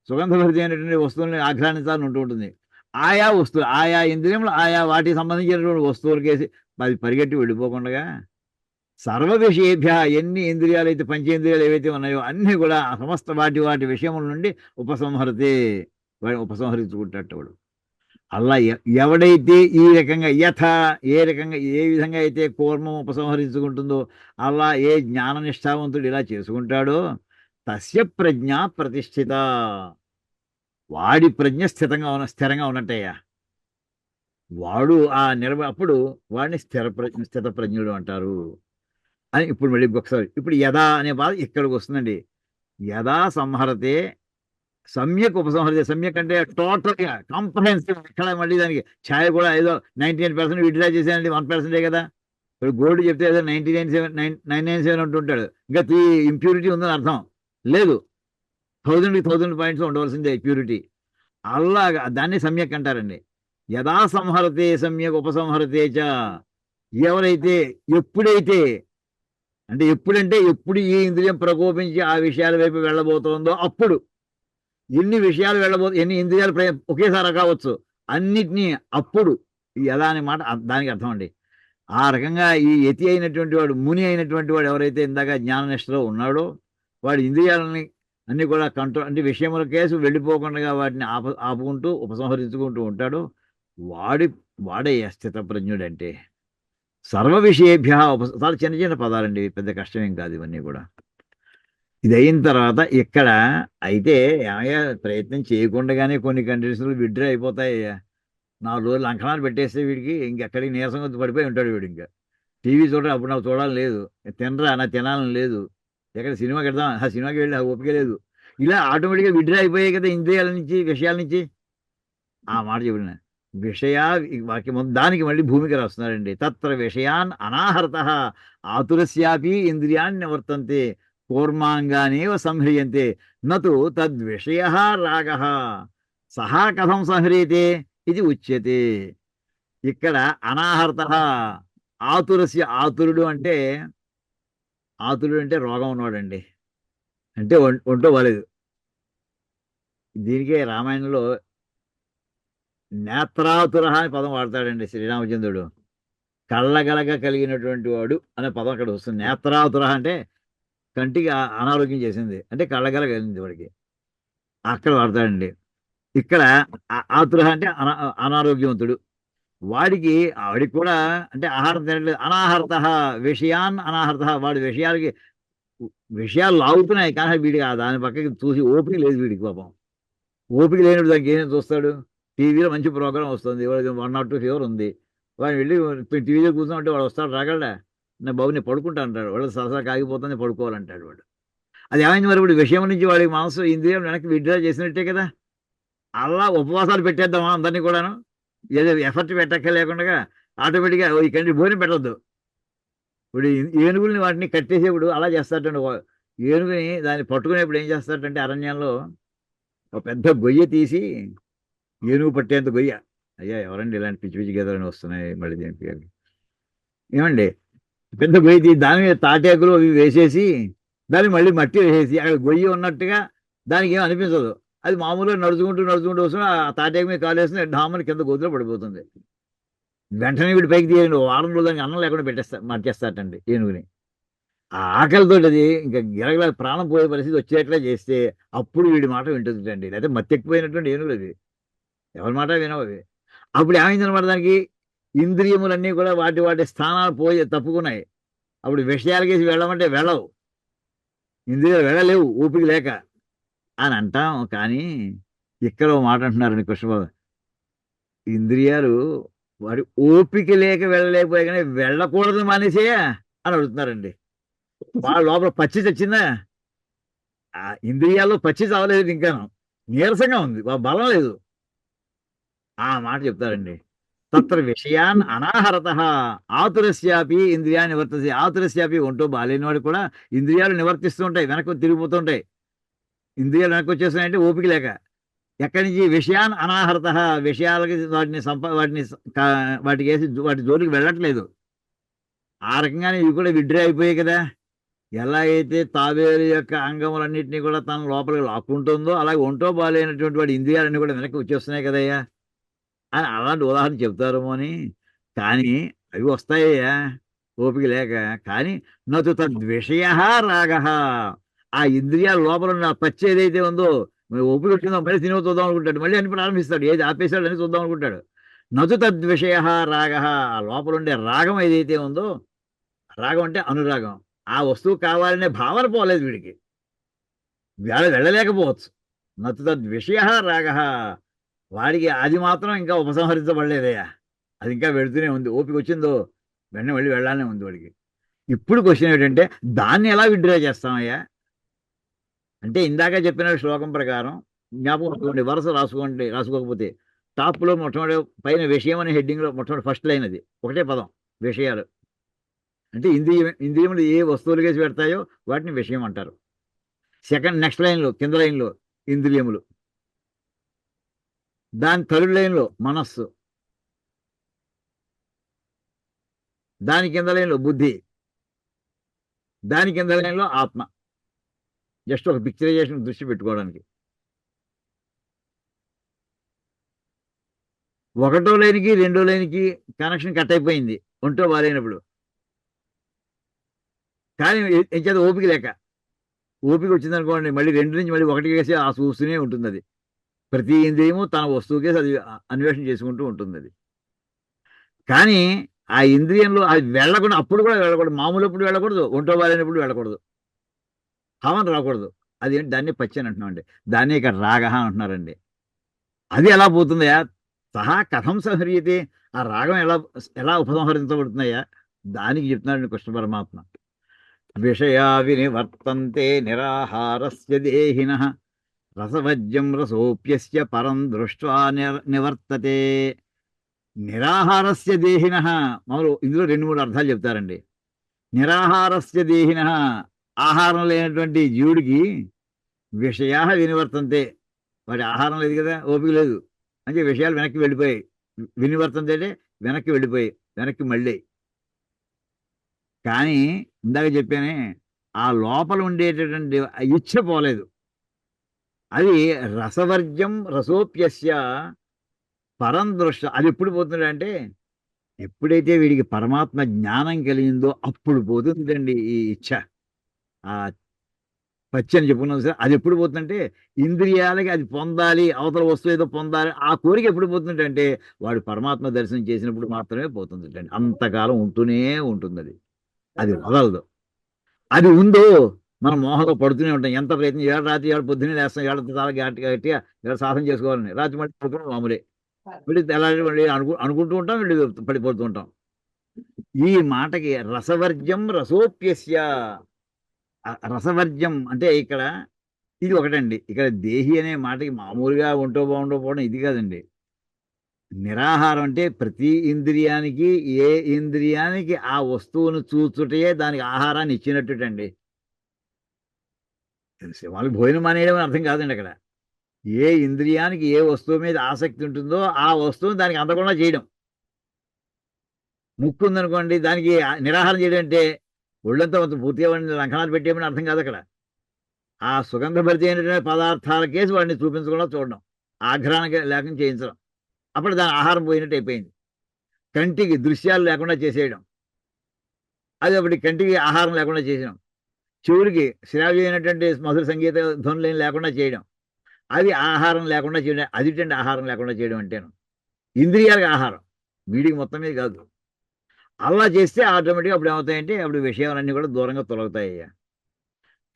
సుగంధభరితమైనటువంటి వస్తువులను ఆఘ్రానించాలని ఉంటూ ఉంటుంది. ఆయా వస్తువులు ఆయా ఇంద్రియములు ఆయా వాటికి సంబంధించినటువంటి వస్తువులకేసి అది పరిగెట్టి వెళ్ళిపోకుండా సర్వ విషయేభ్య ఎన్ని ఇంద్రియాలు అయితే పంచేంద్రియాలు ఏవైతే ఉన్నాయో అన్నీ కూడా సమస్త వాటి విషయముల నుండి ఉపసంహరితే ఉపసంహరించుకుంటాడు వాడు. అలా ఎవడైతే ఈ రకంగా ఏ రకంగా ఏ విధంగా అయితే కూర్మం ఉపసంహరించుకుంటుందో అలా ఏ జ్ఞాన నిష్ఠావంతుడు ఇలా చేసుకుంటాడో తస్య ప్రజ్ఞ ప్రతిష్ఠిత వాడి ప్రజ్ఞ స్థిరంగా ఉన్నట్టయ్యా. వాడు అప్పుడు వాడిని స్థిత ప్రజ్ఞుడు అంటారు అని. ఇప్పుడు మళ్ళీ ఒకసారి ఇప్పుడు యథా అనే బాధ ఇక్కడికి వస్తుందండి. యథా సంహరతే సమ్యక్ ఉపసంహరితే సమ్యక్ అంటే టోటల్గా కాంప్రహెన్సివ్. ఇక్కడ మళ్ళీ దానికి ఛాయ కూడా ఏదో 99% విత్డ్రా చేశానండి 1% కదా. ఇప్పుడు గోల్డ్ చెప్తే ఏదో 997 అంటుంటాడు, ఇంకా 3 ఇంప్యూరిటీ ఉందని అర్థం లేదు. 1000 పాయింట్స్ ఉండవలసిందే ప్యూరిటీ. అలాగా దాన్ని సమ్యక్ అంటారండి. యథా సంహరతే సమ్యక్ ఉపసంహరతే చ ఎవరైతే ఎప్పుడైతే అంటే ఎప్పుడంటే ఎప్పుడు ఈ ఇంద్రియం ప్రకోపించి ఆ విషయాల వైపు వెళ్ళబోతోందో అప్పుడు ఎన్ని విషయాలు ఎన్ని ఇంద్రియాలు ఒకేసారి కావచ్చు అన్నిటినీ అప్పుడు ఎలా అనే మాట దానికి అర్థం అండి. ఆ రకంగా ఈ యతి అయినటువంటి వాడు ముని అయినటువంటి వాడు ఎవరైతే ఇందాక జ్ఞాననిష్టలో ఉన్నాడో వాడి ఇంద్రియాలని అన్ని కూడా కంట్రోల్ అంటే విషయముల కేసు వెళ్ళిపోకుండా వాటిని ఆపుకుంటూ ఉపసంహరించుకుంటూ ఉంటాడు. వాడే స్థిత ప్రజ్ఞుడంటే. సర్వ విషయేభ్య చాలా చిన్న చిన్న పదాలండి, పెద్ద కష్టమేం కాదు ఇవన్నీ కూడా. ఇది అయిన తర్వాత ఇక్కడ అయితే ఏమయ్యా ప్రయత్నం చేయకుండానే కొన్ని కండిషన్లు విత్డ్రా అయిపోతాయ్యా. 4 రోజులు లంకనాలు పెట్టేస్తే వీడికి ఇంకెక్కడికి నీరసంగా పడిపోయి ఉంటాడు వీడు. ఇంకా టీవీ అప్పుడు నాకు చూడాలని లేదు, తినరా నాకు తినాలని లేదు, ఎక్కడ సినిమాకి వెళ్దాం ఆ సినిమాకి వెళ్ళి ఓపిక లేదు. ఇలా ఆటోమేటిక్గా విత్డ్రా అయిపోయాయి కదా ఇంద్రియాల నుంచి విషయాల నుంచి. ఆ మాట చెప్పిన వాక్యం దానికి మళ్ళీ భూమిక రాస్తున్నారండి. తత్ర విషయాన్ అనాహరత ఆతురస్యాపి ఇంద్రియాన్ని నివర్తంతే కూర్మాంగానేవ సంహ్రియంతే నతు తద్విషయ రాగ సహా కథం సంహ్రియతే ఇది ఉచ్యతే. ఇక్కడ అనాహరత ఆతురుడు అంటే రోగం ఉన్నవాడండి, అంటే ఒంటో బాలేదు. దీనికే రామాయణంలో నేత్రాతుర అని పదం వాడతాడండి శ్రీరామచంద్రుడు. కళ్ళగలగ కలిగినటువంటి వాడు అనే పదం అక్కడ వస్తుంది. నేత్రాతుర అంటే కంటికి అనారోగ్యం చేసింది, అంటే కళ్ళగల కలిగింది వాడికి, అక్కడ వాడతాడండి. ఇక్కడ ఆతుర అంటే అనారోగ్యవంతుడు. వాడికి కూడా అంటే ఆహారం తినట్లేదు. అనాహరత విషయాన్ అనాహరత వాడి విషయాలు లాగుతున్నాయి కానీ వీడికి దాని పక్కకి చూసి ఓపిక లేదు వీడికి. పాపం ఓపిక లేనివాడు దానికి ఏం చూస్తాడు. టీవీలో మంచి ప్రోగ్రామ్ వస్తుంది, వాడికి 102 ఫీవర్ ఉంది, వాడు వెళ్ళి టీవీలో కూర్చున్నట్టు వాడు వస్తాడు రాగలడా? నా బాబు నేను పడుకుంటా అంటాడు. వాడు సరసా కాగిపోతుంది పడుకోవాలంటాడు వాడు. అది ఏమైంది మరి? ఇప్పుడు విషయం నుంచి వాడికి మనసు ఇంద్రియం వెనక్కి విత్డ్రా చేసినట్టే కదా. అలా ఉపవాసాలు పెట్టేద్దామా అందరినీ కూడాను? ఏదో ఎఫర్ట్ లేకుండా ఆటోమేటిక్గా ఈ కంటి భోజనం పెట్టద్దు. ఇప్పుడు ఏనుగుల్ని వాటిని కట్టేసేప్పుడు అలా చేస్తాడండి. ఏనుగుని దాన్ని పట్టుకునేప్పుడు ఏం చేస్తాడంటే అరణ్యంలో ఒక పెద్ద గొయ్య తీసి, ఏనుగు పట్టేంత గొయ్య, అయ్యా ఎవరండి ఇలాంటి పిచ్చి పిచ్చి గేదెలని వస్తున్నాయి మళ్ళీ దీనికి ఏమండి, పెద్ద గొయ్యి తీసి దాని మీద తాటాకులు అవి వేసేసి దాన్ని మళ్ళీ మట్టి వేసేసి అక్కడ గొయ్యి ఉన్నట్టుగా దానికి ఏం అనిపించదు. అది మామూలుగా నడుచుకుంటూ వస్తున్నా ఆ తాటాకు మీద కాలేస్తుంది, డామని కింద గోతులో పడిపోతుంది. వెంటనే వీడి పైకి తీయండి, వారం రోజులు దానికి అన్నం లేకుండా మర్చేస్తాటండి ఏనుగుని. ఆ ఆకలితో అది ఇంకా గిరగల ప్రాణం పోయే పరిస్థితి వచ్చేట్లా చేస్తే అప్పుడు వీడి మాట వింటుందండి. లేకపోతే మత్తెక్కిపోయినటువంటి ఏనుగులు అది ఎవరి మాట వినవు అవి. అప్పుడు ఏమైందనమాట దానికి, ఇంద్రియములన్నీ కూడా వాటి వాటి స్థానాలు పోయి తప్పుకున్నాయి. అప్పుడు విషయాలకేసి వెళ్ళమంటే వెళ్ళవు, ఇంద్రియాలు వెళ్ళలేవు ఓపిక లేక అని అంటాం. కానీ ఇక్కడ ఓ మాట అంటున్నారండి కృష్ణబాబు, ఇంద్రియాలు వాడి ఓపిక లేక వెళ్ళలేకపోయా కానీ వెళ్ళకూడదు మానేసేయా అని అడుగుతున్నారండి. వాళ్ళ లోపల పచ్చి చచ్చిందా, ఆ ఇంద్రియాల్లో పచ్చి చావలేదు, ఇంకాను నీరసంగా ఉంది, బలం లేదు. ఆ మాట చెప్తారండి. తత్ర విషయాన్ అనాహరత ఆతురస్యాపి ఇంద్రియా నివర్తసి. ఆతురస్యాపి ఒంటో బాలేని వాడు కూడా ఇంద్రియాలు నివర్తిస్తూ ఉంటాయి, వెనక్కి తిరిగిపోతుంటాయి. ఇంద్రియాలు వెనక్కి వచ్చేస్తున్నాయంటే ఓపిక లేక. ఎక్కడి నుంచి విషయాన్ అనాహరత, విషయాలకి వాటిని వాటికి వేసి వాటి జోలికి వెళ్ళట్లేదు. ఆ రకంగానే ఇవి కూడా విడ్డ్రా అయిపోయాయి కదా. ఎలా అయితే తాబేలు యొక్క అంగములన్నింటినీ కూడా తన లోపలికి లాక్కుంటుందో అలాగే ఒంటో బాలేనటువంటి వాడి ఇంద్రియాలన్నీ కూడా వెనక్కి వచ్చేస్తున్నాయి కదయ్యా అని అలాంటి ఉదాహరణ చెప్తారేమో అని. కానీ అవి వస్తాయ్యా ఓపిక లేక. కానీ నతు తద్విషయ రాగ, ఆ ఇంద్రియాల లోపల ఉన్న పచ్చి ఏదైతే ఉందో, మరి ఓపిక వచ్చిందో మళ్ళీ సినిమా చూద్దాం అనుకుంటాడు, మళ్ళీ అని ప్రారంభిస్తాడు, ఏది ఆపేశాడు అని చూద్దాం అనుకుంటాడు. నతు తద్విషయ రాగ, ఆ లోపల ఉండే రాగం ఏదైతే ఉందో, రాగం అంటే అనురాగం, ఆ వస్తువు కావాలనే భావన పోలేదు వీడికి, వెళ్ళలేకపోవచ్చు. నతు తద్విషయ రాగ, వాడికి అది మాత్రం ఇంకా ఉపసంహరించబడలేదయ్యా, అది ఇంకా వెళుతూనే ఉంది. ఓపిక వచ్చిందో వెంటనే మళ్ళీ వెళ్ళాలనే ఉంది వాడికి. ఇప్పుడు క్వశ్చన్ ఏంటంటే దాన్ని ఎలా విడ్డ్రా చేస్తామయ్యా అంటే, ఇందాక చెప్పిన శ్లోకం ప్రకారం జ్ఞాపకం ఉంచుకోండి, వరుస రాసుకోండి, రాసుకోకపోతే టాప్లో మొట్టమొదటి పైన విషయం అనే హెడ్డింగ్లో మొట్టమొదటి ఫస్ట్ లైన్ అది ఒకటే పదం, విషయాలు. అంటే ఇంద్రియములు ఏ వస్తువులు వేసి పెడతాయో వాటిని విషయం అంటారు. సెకండ్ నెక్స్ట్ లైన్లో కింద లైన్లో ఇంద్రియములు, దాని థర్డ్ లైన్లో మనస్సు, దాని కింద లైన్లో బుద్ధి, దాని కింద లైన్లో ఆత్మ. జస్ట్ ఒక పిక్చరైజేషన్ దృష్టి పెట్టుకోవడానికి. ఒకటో లైన్కి రెండో లైన్కి కనెక్షన్ కట్ అయిపోయింది ఒంటో బాగాలేనప్పుడు. కానీ ఏం చేత ఓపిక లేక, ఓపిక వచ్చిందనుకోండి మళ్ళీ రెండు నుంచి మళ్ళీ ఒకటి వేసి ఆ చూస్తూనే ఉంటుంది అది. ప్రతి ఇంద్రియము తన వస్తువుకేసి అది అన్వేషణ చేసుకుంటూ ఉంటుంది అది. కానీ ఆ ఇంద్రియంలో అది వెళ్ళకుండా, అప్పుడు కూడా వెళ్ళకూడదు, మామూలు అప్పుడు వెళ్ళకూడదు, ఒంటో బాగాలేనప్పుడు వెళ్ళకూడదు, భావన రాకూడదు. అది దాన్ని పచ్చి అని అంటున్నామండి. దాన్ని ఇక్కడ రాగ అంటున్నారండి. అది ఎలా పోతుందయా, సహా కథం సంహర్యతే, ఆ రాగం ఎలా ఎలా ఉపసంహరించబడుతున్నాయా దానికి చెప్తున్నాడు కృష్ణ పరమాత్మ. విషయా వినివర్తంతే నిరాహారస్య దేహినః రసవజ్యం రసోప్యస్య పరం దృష్ట్వా నివర్తతే. నిరాహారస్య దేహినః, మామూలు ఇందులో రెండు మూడు అర్థాలు చెప్తారండి. నిరాహారస్య దేహినః, ఆహారం లేనటువంటి జీవుడికి విషయా వినివర్తంతే, వాడి ఆహారం లేదు కదా, ఓపిక లేదు, అంటే విషయాలు వెనక్కి వెళ్ళిపోయాయి. వినివర్తంతే అంటే వెనక్కి వెళ్ళిపోయాయి, వెనక్కి మళ్ళీ. కానీ ఇందాక చెప్పానే, ఆ లోపల ఉండేటటువంటి ఆ ఇచ్ఛ పోలేదు. అది రసవర్జ్యం రసోప్యస్య పరం దృష్ట. అది ఎప్పుడు పోతుందంటే, ఎప్పుడైతే వీడికి పరమాత్మ జ్ఞానం కలిగిందో అప్పుడు పోతుందండి ఈ ఇచ్ఛ. ఆ పచ్చి అని చెప్పుకున్నాం సార్, అది ఎప్పుడు పోతుందంటే ఇంద్రియాలకి అది పొందాలి, అవతల వస్తువు ఏదో పొందాలి, ఆ కోరిక ఎప్పుడు పోతుందంటే వాడు పరమాత్మ దర్శనం చేసినప్పుడు మాత్రమే పోతుందండి. అంతకాలం ఉంటూనే ఉంటుంది అది, అది వదలదు. అది ఉందో మనం మోహంలో పడుతూనే ఉంటాం. ఎంత ప్రయత్నం, ఏడు రాత్రి ఏడు పొద్దున్నే లేస్తాం, ఏడు చాలా గట్టిగా ఏడు సాధన చేసుకోవాలని, రాత్రి మళ్ళీ పడుకోవడం మామూలే, మళ్ళీ తెల్లారి మళ్ళీ అనుకుంటూ ఉంటాం, మళ్ళీ పడిపోతూ ఉంటాం. ఈ మాటకి రసవర్జ్యం రసోప్యస్య, రసవర్జ్యం అంటే ఇక్కడ ఇది ఒకటండి. ఇక్కడ దేహి అనే మాటకి మామూలుగా ఉంటూ బాగుండకపోవడం ఇది కాదండి. నిరాహారం అంటే ప్రతి ఇంద్రియానికి, ఏ ఇంద్రియానికి ఆ వస్తువును చూచుటే దానికి ఆహారాన్ని ఇచ్చినట్టుటండి. వాళ్ళకి భోజనం మానేయడం అని అర్థం కాదండి అక్కడ. ఏ ఇంద్రియానికి ఏ వస్తువు మీద ఆసక్తి ఉంటుందో ఆ వస్తువుని దానికి అందకుండా చేయడం. ముక్కు ఉందనుకోండి, దానికి నిరాహారం చేయడం అంటే ఒళ్ళంతా పూర్తిగా వాడిని లంకనాలు పెట్టేయమని అర్థం కాదు అక్కడ. ఆ సుగంధభరిత అయినటువంటి పదార్థాల కేసు వాడిని చూపించకుండా చూడడం, ఆఘ్రానికి లేకుండా చేయించడం, అప్పుడు దాని ఆహారం పోయినట్టు అయిపోయింది. కంటికి దృశ్యాలు లేకుండా చేసేయడం, అది అప్పటి కంటికి ఆహారం లేకుండా చేసడం. చెవులకి శ్రావ్యమైనటువంటి మధుర సంగీత ధ్వనులు లేకుండా చేయడం, అది ఆహారం లేకుండా చేయడం, అదిటండి ఆహారం లేకుండా చేయడం అంటేను. ఇంద్రియాలకు ఆహారం, వీడికి మొత్తం మీద కాదు. అలా చేస్తే ఆటోమేటిక్గా అప్పుడు ఏమవుతాయంటే అప్పుడు విషయాలన్నీ కూడా దూరంగా తొలగుతాయి.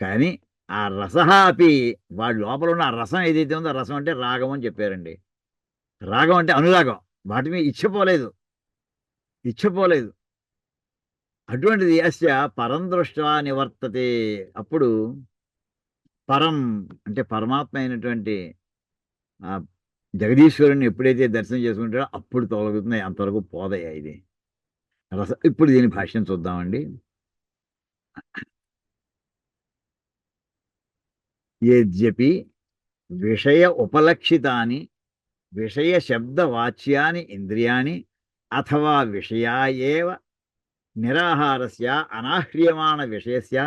కానీ ఆ రసహ అపి, వాడి లోపల ఉన్న ఆ రసం ఏదైతే ఉందో ఆ రసం అంటే రాగం అని చెప్పారండి. రాగం అంటే అనురాగం, వాటి మీద ఇచ్చపోలేదు, ఇచ్చపోలేదు. అటువంటిది అస్య పరం దృష్ట్యా నివర్తతే. అప్పుడు పరం అంటే పరమాత్మ అయినటువంటి ఆ జగదీశ్వరుని ఎప్పుడైతే దర్శనం చేసుకుంటాడో అప్పుడు తొలగుతున్నాయి, అంతవరకు పోదయ్యా ఇది రస. ఇప్పుడు దీని భాష్యం చూద్దామండి. యద్యపి విషయ ఉపలక్షితాని విషయ శబ్దవాచ్యాని ఇంద్రియాణి అథవా విషయా ఏవ నిరాహారస్య అనాహ్రియమాణ విషయస్య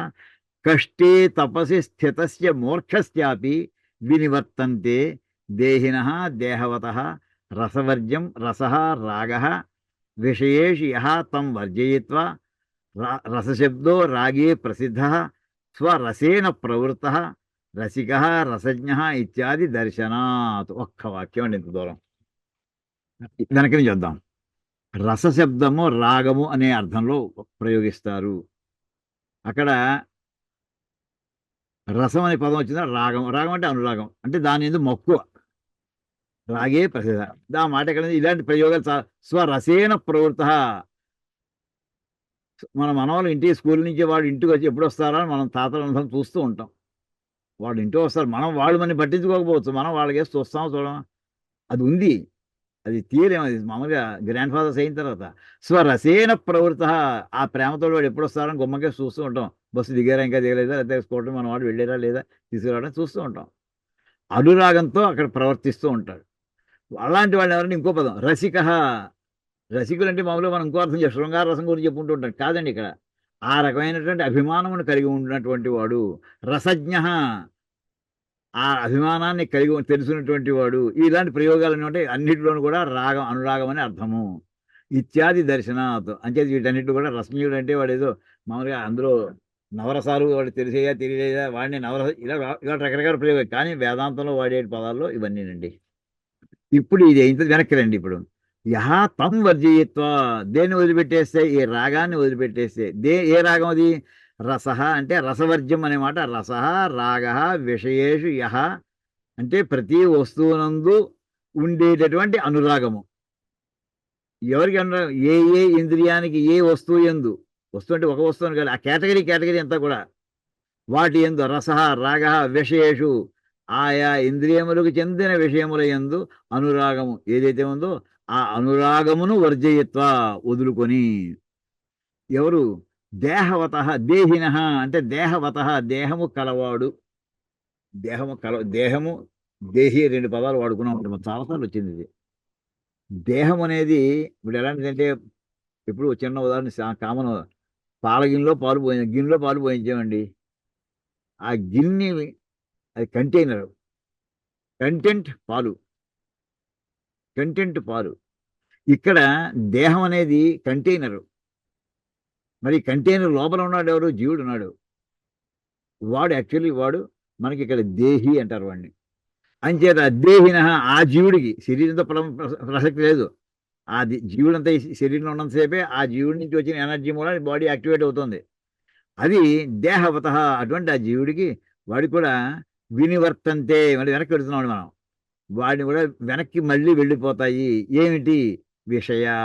కష్టే తపసి స్థితస్య మూర్ఖస్యాపి వినివర్తంతే దేహినః దేహవతః రసవర్జ్యం రసః రాగః విషయేషు యః తం వర్జయిత్వా రసశబ్దో రాగే ప్రసిద్ధః స్వరసేన ప్రవృత్తః రసికః రసజ్ఞః ఇత్యాది దర్శనాత్. ఒక్క వాక్యం అండి, ఇంత దూరం వెనక నుంచి చూద్దాం. రసశబ్దము రాగము అనే అర్థంలో ప్రయోగిస్తారు. అక్కడ రసం అనే పదం వచ్చిందా, రాగం, రాగం అంటే అనురాగం, అంటే దాని ఎందుకు మక్కువ, రాగే ప్రసిద్ధ. దా మాట ఎక్కడ ఉంది? ఇలాంటి ప్రయోగాలు స్వరసేన ప్రవృత్త. మన మనవాళ్ళు ఇంటికి స్కూల్ నుంచి వాడు ఇంటికి వచ్చి ఎప్పుడు వస్తారా అని మనం తాతలందరం చూస్తూ ఉంటాం. వాడు ఇంటికి వస్తారు, మనం వాళ్ళు మనని పట్టించుకోకపోవచ్చు, మనం వాళ్ళకి వేసి చూస్తాం చూడడం, అది ఉంది, అది తీయలేము. అది మామూలుగా గ్రాండ్ ఫాదర్స్ అయిన తర్వాత స్వరసేన ప్రవృత్త. ఆ ప్రేమతో వాడు ఎప్పుడు వస్తారని గుమ్మకే చూస్తూ ఉంటాం. బస్సు దిగారా ఇంకా దిగలేదా, లేకపోతే స్కూటర్ మన వాడు వెళ్ళారా లేదా తీసుకురావడం చూస్తూ ఉంటాం. అనురాగంతో అక్కడ ప్రవర్తిస్తూ ఉంటాడు. అలాంటి వాళ్ళు ఎవరంటే ఇంకో పదం రసిక. రసికులు అంటే మామూలుగా మనం ఇంకో అర్థం చేస్తాం, శృంగార రసం గురించి చెప్పుకుంటూ ఉంటాం. కాదండి, ఇక్కడ ఆ రకమైనటువంటి అభిమానమును కలిగి ఉన్నటువంటి వాడు రసజ్ఞ. ఆ అభిమానాన్ని కలిగి తెలుసున్నటువంటి వాడు. ఇలాంటి ప్రయోగాలు అంటే అన్నింటిలోనూ కూడా రాగం అనురాగం అని అర్థము. ఇత్యాది దర్శనాత్. అంచేది వీటన్నిటి కూడా రసజ్ఞుడు అంటే వాడు ఏదో మామూలుగా అందులో నవరసాలు వాడు తెలిసేయా తెలియలేదా వాడిని నవరస ఇలా ఇలా రకరకాల ప్రయోగాలు, కానీ వేదాంతంలో వాడే పదాల్లో ఇవన్నీనండి. ఇప్పుడు ఇది ఇంత వెనక్కి రండి. ఇప్పుడు యహా తం వర్జయిత్వ, దేన్ని వదిలిపెట్టేస్తే, ఈ రాగాన్ని వదిలిపెట్టేస్తే, ఏ రాగం అది? రసహ అంటే రసవర్జ్యం అనే మాట. రసహ రాగ విషయేషు యహ అంటే ప్రతి వస్తువునందు ఉండేటటువంటి అనురాగము. ఎవరికి అనురాగం? ఏ ఏ ఇంద్రియానికి ఏ వస్తువు ఎందు, వస్తువు అంటే ఒక వస్తువు అని కాదు, ఆ కేటగిరీ అంతా కూడా వాటి ఎందు రసహ రాగ విషయేషు ఆయా ఇంద్రియములకు చెందిన విషయముల యందు అనురాగము ఏదైతే ఉందో ఆ అనురాగమును వర్జయత్వ వదులుకొని. ఎవరు? దేహవత. దేహిన అంటే దేహవత, దేహము కలవాడు. దేహము దేహి రెండు పదాలు వాడుకున్నాం ఉంటుంది, చాలాసార్లు వచ్చింది ఇది. దేహం అనేది ఇప్పుడు ఎలాంటిదంటే, ఇప్పుడు చిన్న ఉదాహరణ కామన్, పాల గిన్నెలో పాలు పోయి గిన్నెలో పాలు పోయించామండి. ఆ గిన్నె అది కంటైనర్, కంటెంట్ పాలు, కంటెంట్ పాలు. ఇక్కడ దేహం అనేది కంటైనరు. మరి కంటైనర్ లోపల ఉన్నాడు ఎవరు? జీవుడు ఉన్నాడు. వాడు యాక్చువల్లీ వాడు మనకి ఇక్కడ దేహి అంటారు వాడిని. అంచేత దేహిన ఆ జీవుడికి శరీరంతో ప్రసక్తి లేదు. ఆ జీవుడంతా ఈ శరీరంలో ఉన్నంతసేపే ఆ జీవుడి నుంచి వచ్చిన ఎనర్జీ మూల బాడీ యాక్టివేట్ అవుతుంది. అది దేహవత. అటువంటి ఆ జీవుడికి వాడికి కూడా వినివర్తంతే, మళ్ళీ వెనక్కి వెళుతున్నాడు మనం, వాడిని కూడా వెనక్కి మళ్ళీ వెళ్ళిపోతాయి. ఏమిటి? విషయా,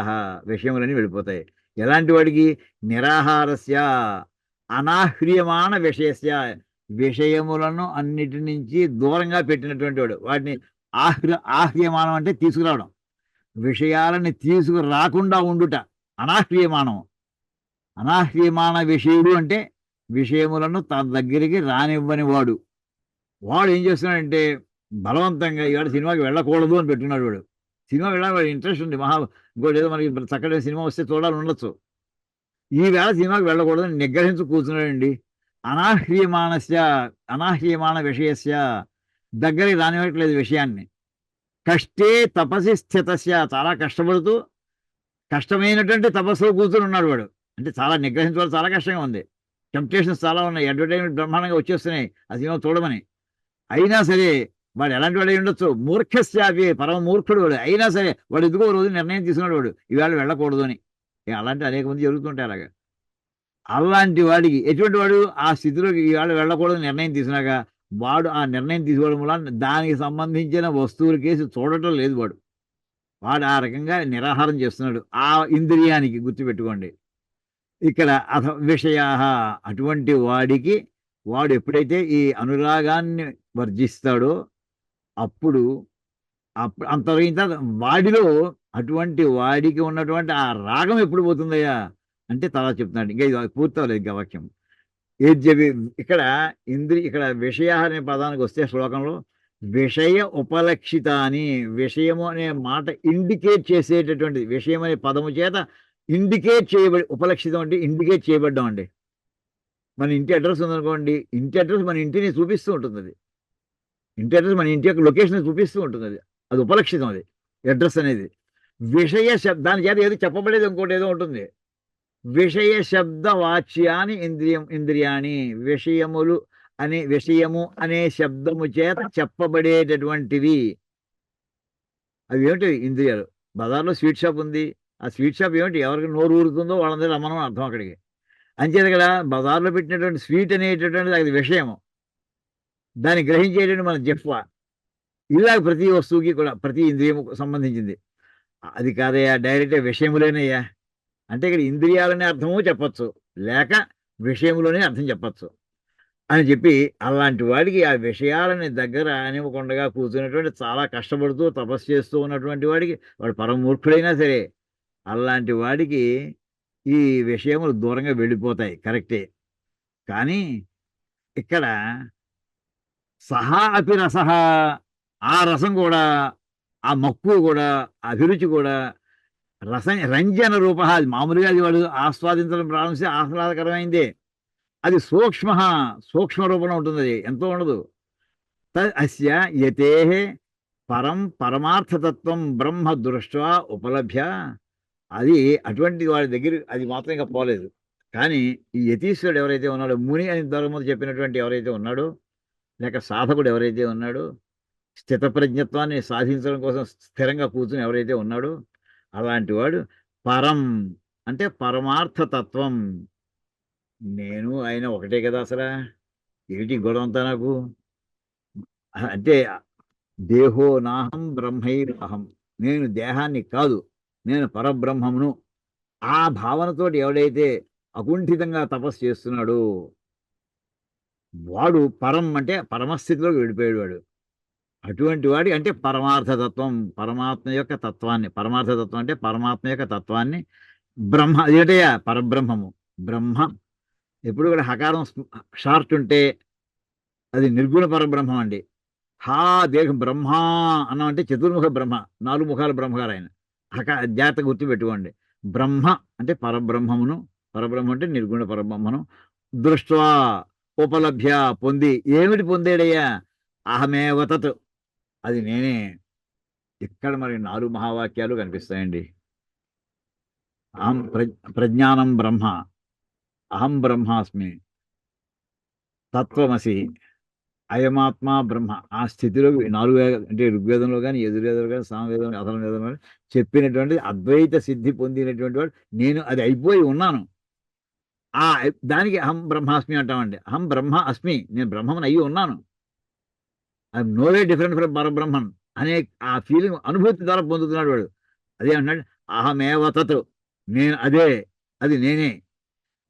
విషయములని వెళ్ళిపోతాయి. ఎలాంటి వాడికి? నిరాహారస్య అనాహ్రియమాణ విషయస్య, విషయములను అన్నిటి నుంచి దూరంగా పెట్టినటువంటి వాడు. వాటిని ఆహ్రియమానం అంటే తీసుకురావడం, విషయాలని తీసుకురాకుండా ఉండుట అనాహ్రియమానం. అనాహ్రియమాన విషయుడు అంటే విషయములను తన దగ్గరికి రానివ్వని వాడు. వాడు ఏం చేస్తున్నాడంటే బలవంతంగా ఇవాళ సినిమాకి వెళ్ళకూడదు అని పెట్టుకున్నాడు వాడు. సినిమా వెళ్ళాలి, ఇంట్రెస్ట్ ఉంది ఇంకోటి ఏదో మనకి చక్కటి సినిమా వస్తే చూడాలని ఉండొచ్చు, ఈవేళ సినిమాకి వెళ్ళకూడదని నిగ్రహించి కూర్చున్నాడండి. అనాహ్రియమాన విషయస్య, దగ్గరికి రానివ్వట్లేదు విషయాన్ని. కష్టే తపసి స్థితస్య, చాలా కష్టపడుతూ కష్టమైనటువంటి తపస్సులో కూర్చుని ఉన్నాడు వాడు. అంటే చాలా నిగ్రహించడం చాలా కష్టంగా ఉంది. టెంప్టేషన్స్ చాలా ఉన్నాయి, అడ్వర్టైజ్మెంట్ బ్రహ్మాండంగా వచ్చేస్తున్నాయి ఆ సినిమా చూడమని. అయినా సరే వాడు ఎలాంటి వాడు అయి ఉండొచ్చు, మూర్ఖశ్చాపి పరమ మూర్ఖుడు వాడు, అయినా సరే వాడు ఎందుకో రోజు నిర్ణయం తీసుకున్నాడు వాడు ఇవాళ వెళ్ళకూడదు అని. అలాంటి అనేక మంది జరుగుతుంటాయి అలాగా. అలాంటి వాడికి ఎటువంటి వాడు ఆ స్థితిలోకి ఇవాళ వెళ్ళకూడదు నిర్ణయం తీసుకున్నాక వాడు ఆ నిర్ణయం తీసుకోవడం వల్ల దానికి సంబంధించిన వస్తువుల కేసు చూడటం లేదు వాడు. వాడు ఆ రకంగా నిరాహారం చేస్తున్నాడు ఆ ఇంద్రియానికి. గుర్తుపెట్టుకోండి ఇక్కడ అథ విషయా, అటువంటి వాడికి వాడు ఎప్పుడైతే ఈ అనురాగాన్ని వర్జిస్తాడో అప్పుడు అంతవరకు తర్వాత వాడిలో అటువంటి వాడికి ఉన్నటువంటి ఆ రాగం ఎప్పుడు పోతుందయ్యా అంటే తర్వాత చెప్తున్నాడు. ఇంకా ఇది పూర్తవలేదు ఇంకా వాక్యం. ఏజ్జవి ఇక్కడ ఇక్కడ విషయ అనే పదానికి వస్తే శ్లోకంలో విషయ ఉపలక్షిత అని, విషయము అనే మాట ఇండికేట్ చేసేటటువంటిది, విషయం అనే పదము చేత ఇండికేట్ చేయబడి, ఉపలక్షితం అంటే ఇండికేట్ చేయబడ్డం అండి. మన ఇంటి అడ్రస్ ఉందనుకోండి, ఇంటి అడ్రస్ మన ఇంటిని చూపిస్తూ ఉంటుంది. అది ఇంటి అడ్రస్ మన ఇంటి యొక్క లొకేషన్ చూపిస్తూ ఉంటుంది. అది ఉపలక్షితం. అది అడ్రస్ అనేది విషయ శబ్దాని చేత ఏదో చెప్పబడేది ఇంకోటి ఏదో ఉంటుంది. విషయ శబ్ద వాచ్యాని ఇంద్రియాని, విషయములు అనే విషయము అనే శబ్దము చేత చెప్పబడేటటువంటివి అవి ఏమిటి? ఇంద్రియాలు. బజార్లో స్వీట్ షాప్ ఉంది, ఆ స్వీట్ షాప్ ఏమిటి? ఎవరికి నోరు ఊరుతుందో వాళ్ళందరూ రమ్మనం అర్థం అక్కడికి. అంచేది కదా బజార్లో పెట్టినటువంటి స్వీట్ అనేటటువంటిది అది విషయము, దాన్ని గ్రహించేటువంటి మన జిహ్వ. ఇలా ప్రతి వస్తువుకి కూడా ప్రతి ఇంద్రియము సంబంధించింది. అది కాదయ్యా డైరెక్ట్ విషయములేనయ్యా అంటే ఇక్కడ ఇంద్రియాలనే అర్థము చెప్పచ్చు, లేక విషయములోనే అర్థం చెప్పచ్చు అని చెప్పి, అలాంటి వాడికి ఆ విషయాలని దగ్గర అనివ్వకుండా కూర్చున్నటువంటి చాలా కష్టపడుతూ తపస్సు చేస్తూ ఉన్నటువంటి వాడికి, వాడు పరమూర్ఖుడైనా సరే అలాంటి వాడికి ఈ విషయములు దూరంగా వెళ్ళిపోతాయి, కరెక్టే. కానీ ఇక్కడ సహా అపి రసహ, ఆ రసం కూడా, ఆ మక్కువ కూడా, అభిరుచి కూడా రంజన రూప, అది మామూలుగా అది వాడు ఆస్వాదించడం ప్రారంభిస్తే ఆహ్లాదకరమైందే. అది సూక్ష్మ రూపంలో ఉంటుంది, అది ఎంతో ఉండదు. అస్య యతే పరమార్థతత్వం బ్రహ్మ దృష్ట్యా ఉపలభ్య, అది అటువంటి వాడి దగ్గర అది మాత్రం ఇంకా పోలేదు. కానీ ఈ యతీశ్వరుడు ఎవరైతే ఉన్నాడో, ముని అని ధర్మం చెప్పినటువంటి ఎవరైతే ఉన్నాడో, లేక సాధకుడు ఎవరైతే ఉన్నాడో, స్థితప్రజ్ఞత్వాన్ని సాధించడం కోసం స్థిరంగా కూర్చుని ఎవరైతే ఉన్నాడో అలాంటి వాడు పరం అంటే పరమార్థతత్వం. నేను ఆయన ఒకటే కదా, అసలు ఏమిటి గొడవ అంతా నాకు అంటే, దేహో నాహం బ్రహ్మైరహం, నేను దేహాన్ని కాదు, నేను పరబ్రహ్మమును. ఆ భావనతోటి ఎవడైతే అకుంఠితంగా తపస్సు చేస్తున్నాడో వాడు పరం అంటే పరమస్థితిలోకి వెళ్ళిపోయాడు వాడు. అటువంటి వాడి అంటే పరమార్థతత్వం, పరమాత్మ యొక్క తత్వాన్ని, పరమార్థతత్వం అంటే పరమాత్మ యొక్క తత్వాన్ని, బ్రహ్మ అదేటయ్యా పరబ్రహ్మము. బ్రహ్మ ఎప్పుడు కూడా హకారం షార్ట్ ఉంటే అది నిర్గుణ పరబ్రహ్మం అండి. హా దేహం బ్రహ్మ అన్నం అంటే చతుర్ముఖ బ్రహ్మ, 4 ముఖాల బ్రహ్మగారు ఆయన. జాగ్రత్త గుర్తు పెట్టుకోండి. బ్రహ్మ అంటే పరబ్రహ్మమును, పరబ్రహ్మ అంటే నిర్గుణ పరబ్రహ్మను దృష్ట్వా ఉపలభ్య పొంది, ఏమిటి పొందేడయ్యా? అహమేవ తత్, అది నేనే. ఇక్కడ మరి 4 మహావాక్యాలు కనిపిస్తాయండి. అహం ప్రజ్ఞానం బ్రహ్మ, అహం బ్రహ్మాస్మి, తత్వమసి, అయమాత్మ బ్రహ్మ. ఆ స్థితిలో 4 అంటే ఋగ్వేదంలో కానీ, యజుర్వేదంలో కానీ, సామవేదంలో, అథర్వవేదంలో కానీ చెప్పినటువంటి అద్వైత సిద్ధి పొందినటువంటి వాడు నేను. అది అయిపోయి ఉన్నాను. ఆ దానికి అహం బ్రహ్మాస్మి అంటామండి. అహం బ్రహ్మ అస్మి, నేను బ్రహ్మని అయ్యి ఉన్నాను. I'm no way different from Parabrahman అనే ఆ ఫీలింగ్ అనుభూతి ద్వారా పొందుతున్నాడు వాడు. అదే అంటున్నాడు అహమేవ తత్, నేను అదే, అది నేనే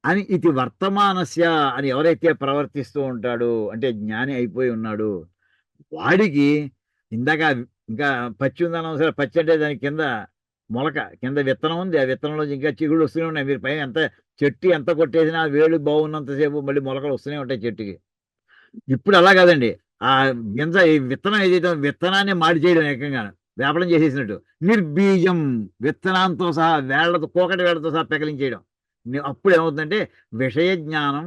అని. ఇది వర్తమానస్య అని ఎవరైతే ప్రవర్తిస్తూ ఉంటాడో అంటే జ్ఞాని అయిపోయి ఉన్నాడు వాడికి, ఇందాక ఇంకా పచ్చి ఉందన్నాం సరే, పచ్చి అంటే దాని కింద మొలక, కింద విత్తనం ఉంది, ఆ విత్తనంలో ఇంకా చిగుళ్ళు వస్తూనే ఉన్నాయి. మీరు పైన ఎంత చెట్టు ఎంత కొట్టేసినా వేళ్ళు బాగున్నంతసేపు మళ్ళీ మొలకలు వస్తూనే ఉంటాయి చెట్టుకి. ఇప్పుడు అలా కాదండి, ఆ గింజ ఈ విత్తనం ఏదైతే విత్తనాన్ని మాడి చేయడం ఏకంగా వేపడం చేసేసినట్టు, నిర్బీజం విత్తనాంతో సహా వేళ్లతో, కోకటి వేళ్లతో సహా పెకలించేయడం. అప్పుడు ఏమవుతుందంటే విషయ జ్ఞానం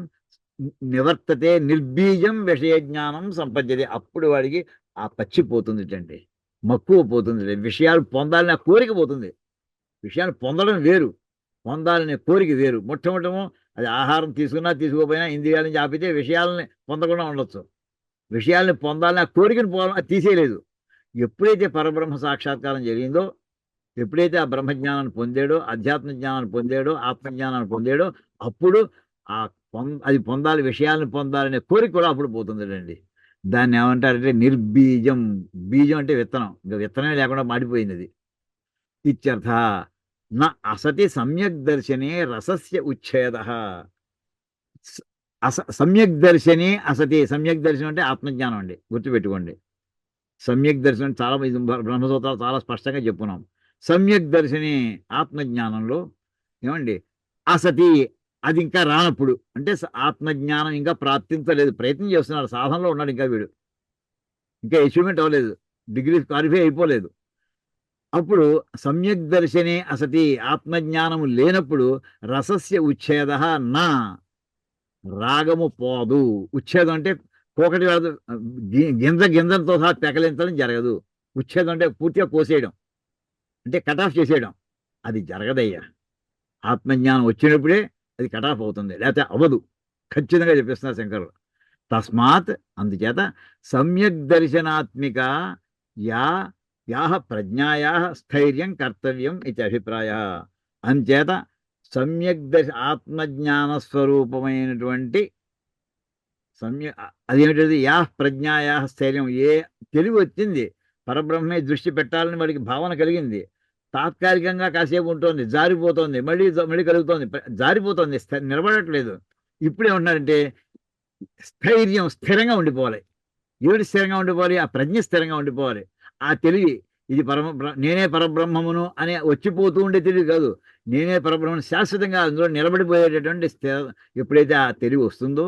నివర్తతే, నిర్బీజం విషయ జ్ఞానం సంపద్యతే. అప్పుడు వాడికి ఆ పచ్చి పోతుంది అండి, మక్కువ పోతుంది, విషయాలు పొందాలని ఆ కోరిక పోతుంది. విషయాలు పొందడం వేరు, పొందాలనే కోరిక వేరు. మొట్టమొదటము అది ఆహారం తీసుకున్నా తీసుకోపోయినా ఇంద్రియాల నుంచి ఆపితే విషయాలని పొందకుండా ఉండొచ్చు. విషయాల్ని పొందాలని ఆ కోరికను అది తీసేయలేదు. ఎప్పుడైతే పరబ్రహ్మ సాక్షాత్కారం జరిగిందో, ఎప్పుడైతే ఆ బ్రహ్మజ్ఞానాన్ని పొందాడో, అధ్యాత్మ జ్ఞానాన్ని పొందాడో, ఆత్మజ్ఞానాన్ని పొందాడో, అప్పుడు ఆ అది పొందాలి, విషయాలను పొందాలనే కోరిక కూడా అప్పుడు పోతుందండి. దాన్ని ఏమంటారంటే నిర్బీజం. బీజం అంటే విత్తనం. ఇంకా విత్తనమే లేకుండా మాడిపోయింది అది. ఇత్యర్థ. న అసతి సమ్యక్ దర్శనే రసస్య ఉచ్ఛేద. సమ్యక్ దర్శనే అసతి. సమ్యక్ దర్శనం అంటే ఆత్మజ్ఞానం అండి, గుర్తుపెట్టుకోండి. సమ్యక్ దర్శనం చాలా ఇది బ్రహ్మసూత్రాలు చాలా స్పష్టంగా చెప్పుకున్నాం. సమ్యక్ దర్శనే ఆత్మజ్ఞానంలో ఏమండి అసతి, అది ఇంకా రానప్పుడు అంటే ఆత్మజ్ఞానం ఇంకా ప్రాప్తించలేదు, ప్రయత్నం చేస్తున్నాడు, సాధనలో ఉన్నాడు ఇంకా వీడు, ఇంకా అచీవ్మెంట్ అవ్వలేదు, డిగ్రీ క్వాలిఫై అయిపోలేదు. అప్పుడు సమ్యక్ దర్శనే అసతి, ఆత్మజ్ఞానము లేనప్పుడు రసస్య ఉచ్ఛేద నా, రాగము పోదు. ఉచ్ఛేదం అంటే కోకటి కాదు, గింజ గింజలతో సహా పెకలించడం జరగదు. ఉచ్ఛేదం అంటే పూర్తిగా కోసేయడం, అంటే కట్ ఆఫ్ చేసేయడం. అది జరగదయ్యా. ఆత్మజ్ఞానం వచ్చినప్పుడే అది కట్ ఆఫ్ అవుతుంది, లేకపోతే అవ్వదు. ఖచ్చితంగా చెప్పిస్తున్నారు శంకరులు. తస్మాత్, అందుచేత సమ్యక్ దర్శనాత్మిక యా యాహ ప్రజ్ఞాయా స్థైర్యం కర్తవ్యం ఇది అభిప్రాయ. అంచేత సమ్యక్ ఆత్మజ్ఞాన స్వరూపమైనటువంటి అదేమిటది యా ప్రజ్ఞాయా స్థైర్యం, ఏ తెలివి వచ్చింది, పరబ్రహ్మే దృష్టి పెట్టాలని వాడికి భావన కలిగింది, తాత్కాలికంగా కాసేపు ఉంటుంది, జారిపోతుంది, మళ్ళీ మళ్ళీ కలుగుతోంది, జారిపోతుంది, నిలబడట్లేదు. ఇప్పుడేమంటున్నారంటే స్థైర్యం, స్థిరంగా ఉండిపోవాలి. ఏమిటి స్థిరంగా ఉండిపోవాలి? ఆ ప్రజ్ఞ స్థిరంగా ఉండిపోవాలి. ఆ తెలివి, ఇది నేనే పరబ్రహ్మమును అనే వచ్చిపోతూ ఉండే తెలివి కాదు, నేనే పరబ్రహ్మను శాశ్వతంగా అందులో నిలబడిపోయేటటువంటి ఎప్పుడైతే ఆ తెలివి వస్తుందో,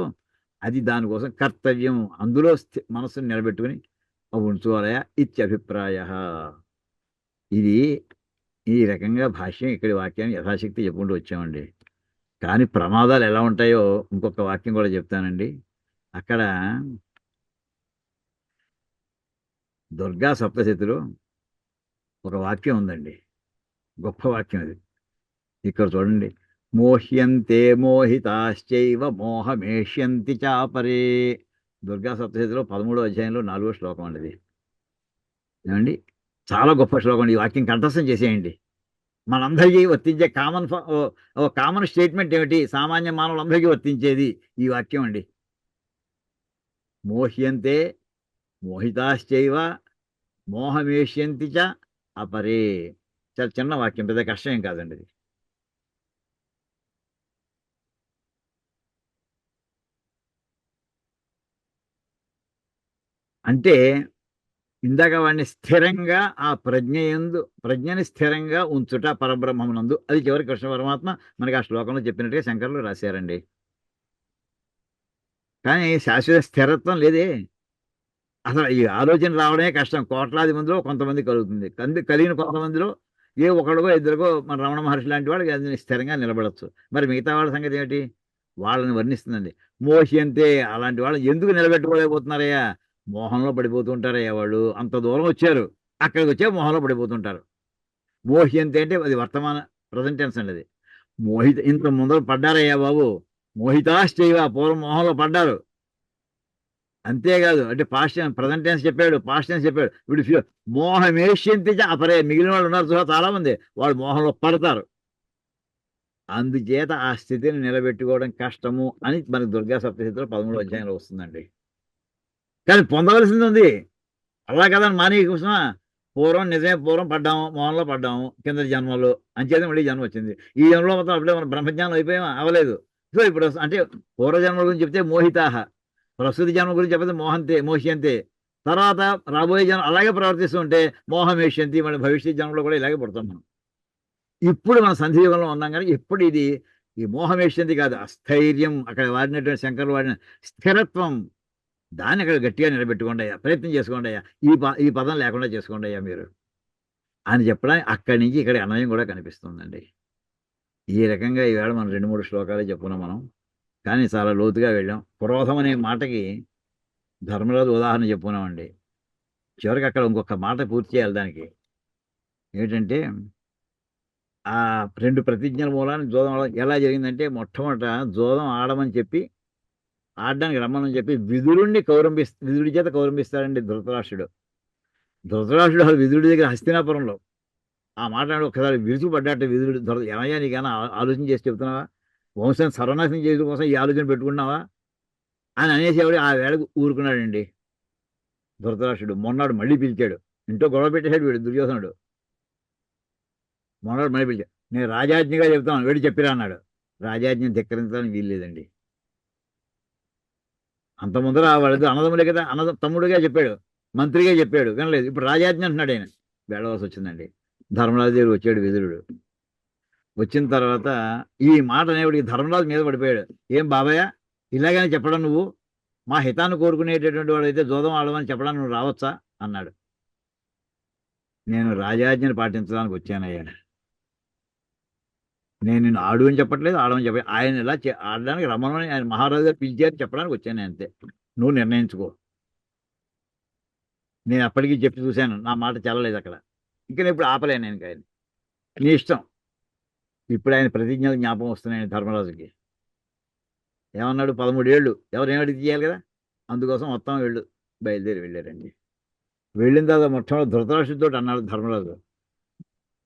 అది దానికోసం కర్తవ్యం, అందులో మనస్సును నిలబెట్టుకుని ఉంచుకోవాలయా ఇత్యభిప్రాయ. ఇది ఈ రకంగా భాష్యం ఇక్కడి వాక్యాన్ని యథాశక్తి చెప్పుకుంటూ వచ్చామండి. కానీ ప్రమాదాలు ఎలా ఉంటాయో ఇంకొక వాక్యం కూడా చెప్తానండి. అక్కడ దుర్గా సప్తశతిలో ఒక వాక్యం ఉందండి, గొప్ప వాక్యం అది. ఇక్కడ చూడండి, మోహ్యంతే మోహితాశ్చైవ మోహమేష్యంతి చాపరే. దుర్గా సప్తశతిలో 13వ అధ్యాయంలో 4వ శ్లోకం అండి ఇది. ఏమండి, చాలా గొప్ప శ్లోకం అండి. ఈ వాక్యం కంఠస్థం చేసేయండి. మనందరికీ వర్తించే కామన్ స్టేట్మెంట్ ఏమిటి? సామాన్య మానవులందరికీ వర్తించేది ఈ వాక్యం అండి. మోహ్యంతే మోహితాశ్చైవ మోహమేష్యంతి చ అపరే. చాలా చిన్న వాక్యం, పెద్ద కష్టం ఏం కాదండి ఇది. అంటే ఇందాక వాడిని స్థిరంగా ఆ ప్రజ్ఞని స్థిరంగా ఉంచుట పరబ్రహ్మమునందు, అది చివరి కృష్ణ పరమాత్మ మనకి ఆ శ్లోకంలో చెప్పినట్టుగా శంకరులు రాశారండి. కానీ శాశ్వత స్థిరత్వం లేదే. అసలు ఈ ఆలోచన రావడమే కష్టం. కోట్లాది మందిలో కొంతమంది కలుగుతుంది. కలిగిన కొంతమందిలో ఏ ఒకడికో ఇద్దరికో మన రమణ మహర్షి లాంటి వాడికి అది స్థిరంగా నిలబడచ్చు. మరి మిగతా వాళ్ళ సంగతి ఏమిటి? వాళ్ళని వర్ణిస్తుందండి. మోహి అంతే, అలాంటి వాళ్ళు ఎందుకు నిలబెట్టుకోలేకపోతున్నారయ్యా? మోహంలో పడిపోతూ ఉంటారయ్యా వాళ్ళు. అంత దూరం వచ్చారు, అక్కడికి వచ్చే మోహంలో పడిపోతుంటారు. మోహి అంతే అంటే అది వర్తమాన ప్రజెంట్ టెన్స్ అండి అది. ఇంత ముందర పడ్డారయ్యా బాబు. మోహితాశ్చైవ, పూర్వం మోహంలో పడ్డారు. అంతేకాదు, అంటే పాస్ట్ ప్రజెంట్ టెన్స్ చెప్పాడు, పాస్ట్ టెన్స్ చెప్పాడు. ఇప్పుడు మోహమేష్యంతి చ అపరే, మిగిలిన వాళ్ళు ఉన్నారు చూడ చాలా మంది, వాళ్ళు మోహంలో పడతారు. అందుచేత ఆ స్థితిని నిలబెట్టుకోవడం కష్టము అని మనకి దుర్గా సప్తశతిలో 13వ అధ్యాయంలో వస్తుందండి. కానీ పొందవలసింది ఉంది. అలా కదా మానవ కోసం. పూర్వం నిజమే, పూర్వం పడ్డాము, మోహంలో పడ్డాము కింద జన్మలో, అంచేత మళ్ళీ జన్మ వచ్చింది. ఈ జన్మలో మొత్తం అప్పుడే మనం బ్రహ్మజ్ఞానం అయిపోయామా? అవ్వలేదు. సో ఇప్పుడు అంటే పూర్వజన్మల గురించి చెప్తే మోహితాహ, ప్రస్తుత జన్మ గురించి చెప్పితే మోహ్యంతే. తర్వాత రాబోయే జన్మ అలాగే ప్రవర్తిస్తూ ఉంటే మోహమేష్యంతి, మన భవిష్యత్ జన్మలో కూడా ఇలాగే పడతాం మనం. ఇప్పుడు మన సంధియుగంలో ఉన్నాం కానీ ఎప్పుడు ఇది ఈ మోహమేష్యంతి కాదు, అస్థైర్యం. అక్కడ వాడినటువంటి శంకర్లు వాడిన స్థిరత్వం, దాన్ని అక్కడ గట్టిగా నిలబెట్టుకోండి అయ్యా, ప్రయత్నం చేసుకోండి అయ్యా, ఈ పదం లేకుండా చేసుకోండి అయ్యా మీరు అని చెప్పడానికి అక్కడి నుంచి ఇక్కడ అన్వయం కూడా కనిపిస్తుందండి. ఈ రకంగా ఈవేళ మనం 2-3 శ్లోకాలే చెప్పుకున్నాం మనం, కానీ చాలా లోతుగా వెళ్ళాం. క్రోధం అనే మాటకి ధర్మరాజు ఉదాహరణ చెప్పుకున్నామండి. చివరికి అక్కడ ఇంకొక మాట పూర్తి చేయాలి దానికి. ఏంటంటే ఆ 2 ప్రతిజ్ఞల మూలాన్ని జోదం ఎలా జరిగిందంటే, మొట్టమొదట జోదం ఆడమని చెప్పి ఆడడానికి రమ్మని చెప్పి విదురుడి చేత కౌరంభిస్తాడండి ధృతరాష్ట్రుడు. ధృతరాష్ట్రుడు అసలు విదురుడి దగ్గర హస్తినాపురంలో ఆ మాట అన్నాడు. ఒకసారి విరుచుకుపడ్డాట విదురుడు. ఏమయ్యా నీకైనా ఆలోచన చేసి చెప్తున్నావా? వంశాన్ని సర్వనాశనం చేయడం కోసం ఈ ఆలోచన పెట్టుకున్నావా అని అనేసేవాడు. ఆ వేళకు ఊరుకున్నాడండి ధృతరాష్ట్రుడు. మొన్నాడు మళ్ళీ పిలిచాడు. ఇంట్లో గొడవ పెట్టేశాడు వీడు దుర్యోధనుడు. మొన్నాడు మళ్ళీ పిలిచాడు. నేను రాజాజ్ఞగా చెప్తాను, వీడు చెప్పిరా అన్నాడు. రాజాజ్ఞను ధిక్కరించడానికి వీల్లేదండి. అంత ముందర వాళ్ళిద్దరు అన్నదమ్ములే కదా, తమ్ముడుగా చెప్పాడు, మంత్రిగా చెప్పాడు, వినలేదు. ఇప్పుడు రాజాజ్ఞ అంటున్నాడు ఆయన. వెళ్ళవలసి వచ్చిందండి. ధర్మరాజు దగ్గర వచ్చాడు విదురుడు. వచ్చిన తర్వాత ఈ మాట అనేవాడికి ధర్మరాజు మీద పడిపోయాడు. ఏం బాబాయ్, ఇలాగని చెప్పడం నువ్వు? మా హితాన్ని కోరుకునేటటువంటి వాడు అయితే జోదం ఆడమని చెప్పడానికి నువ్వు రావచ్చా అన్నాడు. నేను రాజాజ్ఞను పాటించడానికి వచ్చానయ్యా. నేను నిన్ను ఆడు అని చెప్పట్లేదు, ఆడమని చెప్పలేదు. ఆయన ఇలా ఆడడానికి రమ్మని ఆయన మహారాజు గారు పిలిచారు చెప్పడానికి వచ్చాను అంతే. నువ్వు నిర్ణయించుకో. నేను అప్పటికీ చెప్పి చూశాను, నా మాట చెల్లలేదు అక్కడ. ఇంకా నేను ఇప్పుడు ఆపలేను నేను ఆయన. నీ ఇష్టం. ఇప్పుడు ఆయన ప్రతిజ్ఞలు జ్ఞాపకం వస్తున్నాయని ధర్మరాజుకి. ఏమన్నాడు? 13 ఏళ్ళు ఎవరేమడిగి తీయాలి కదా, అందుకోసం మొత్తం బయలుదేరి వెళ్ళారండి. వెళ్ళిన తర్వాత మొట్టమొదటి ధృతరాష్ట్రుడితో అన్నాడు ధర్మరాజు,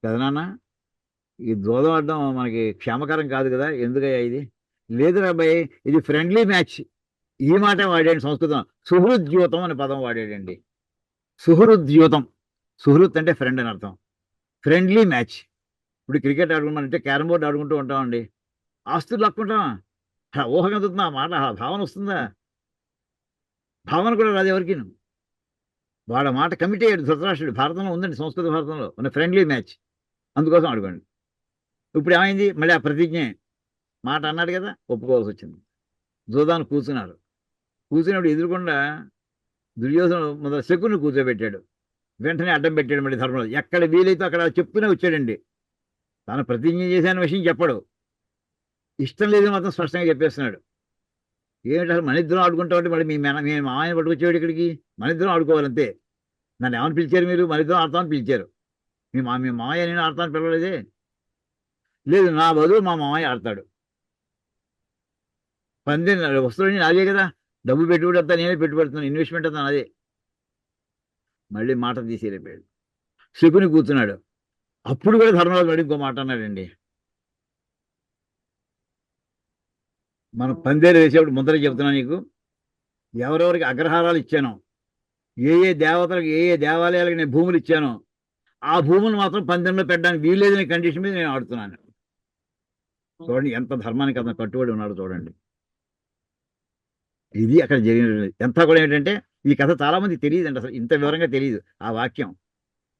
కదనాన్న ఈ దూదం ఆడడం మనకి క్షేమకరం కాదు కదా, ఎందుకయ్యా ఇది? లేదు రాబాయ్, ఇది ఫ్రెండ్లీ మ్యాచ్. ఈ మాట వాడాడు సంస్కృతం. సుహృద్యూతం అనే పదం వాడాడండి. సుహృద్యూతం. సుహృత్ అంటే ఫ్రెండ్ అని అర్థం. Friendly match. ఇప్పుడు క్రికెట్ ఆడుకుంటామంటే క్యారమ్ బోర్డు ఆడుకుంటూ ఉంటామండి. ఆస్తులు లాక్కుంటామా? ఊహగందుతుందా మాట? భావన వస్తుందా? భావన కూడా రాదు ఎవరికి. వాళ్ళ మాట కమిట్ అయ్యాడు ధృతరాష్ట్రుడు. భారతంలో ఉందండి, సంస్కృత భారతంలో ఉన్న ఫ్రెండ్లీ మ్యాచ్. అందుకోసం ఆడుకోండి. ఇప్పుడు ఏమైంది? మళ్ళీ ఆ ప్రతిజ్ఞ మాట అన్నాడు కదా, ఒప్పుకోవాల్సి వచ్చింది. జోదాను కూర్చున్నారు. కూర్చున్నప్పుడు ఎదురుకుండా దుర్యోధను మొదలు శకుని కూర్చోబెట్టాడు. వెంటనే అడ్డం పెట్టాడు మళ్ళీ ధర్మరాజు. ఎక్కడ వీలైతే అక్కడ చెప్పుకునే వచ్చాడండి. తాను ప్రతిజ్ఞ చేశాన విషయం చెప్పడు, ఇష్టం లేదు మాత్రం స్పష్టంగా చెప్పేస్తున్నాడు. ఏమిటి అసలు మన ఇద్దరం ఆడుకుంటామంటే మళ్ళీ మీ మామయ్యని పట్టుకొచ్చేవాడు ఇక్కడికి. మన ఇద్దరం ఆడుకోవాలంతే. నన్ను ఏమని పిలిచారు మీరు? మన ఇద్దరం ఆడతామని పిలిచారు. మీ మామయ్య నేను ఆడతాను పిలవలేదే. లేదు, నా బదులు మా మామయ్య ఆడతాడు. వస్తువులన్నీ నాదే కదా, డబ్బు పెట్టుబడి అంతా నేనే పెట్టుబడుతున్నాను, ఇన్వెస్ట్మెంట్ అంతా నాదే. మళ్ళీ మాట తీసేరిపోయాడు. శకుని కూర్చున్నాడు. అప్పుడు కూడా ధర్మరాజు మళ్ళీ ఇంకో మాట అన్నాడండి. మనం పందేరు వేసేప్పుడు ముందర చెబుతున్నా నీకు, ఎవరెవరికి అగ్రహారాలు ఇచ్చానో, ఏ దేవతలకు ఏ దేవాలయాలకు నేను భూములు ఇచ్చానో ఆ భూములు మాత్రం పందెంలో పెట్టడానికి వీల్లేదని కండిషన్ మీద నేను ఆడుతున్నాను. చూడండి ఎంత ధర్మానికి అతను కట్టుబడి ఉన్నాడు చూడండి. ఇది అక్కడ జరిగినది. ఎంత కూడా ఏంటంటే ఈ కథ చాలా మందికి తెలియదండి, అసలు ఇంత వివరంగా తెలియదు. ఆ వాక్యం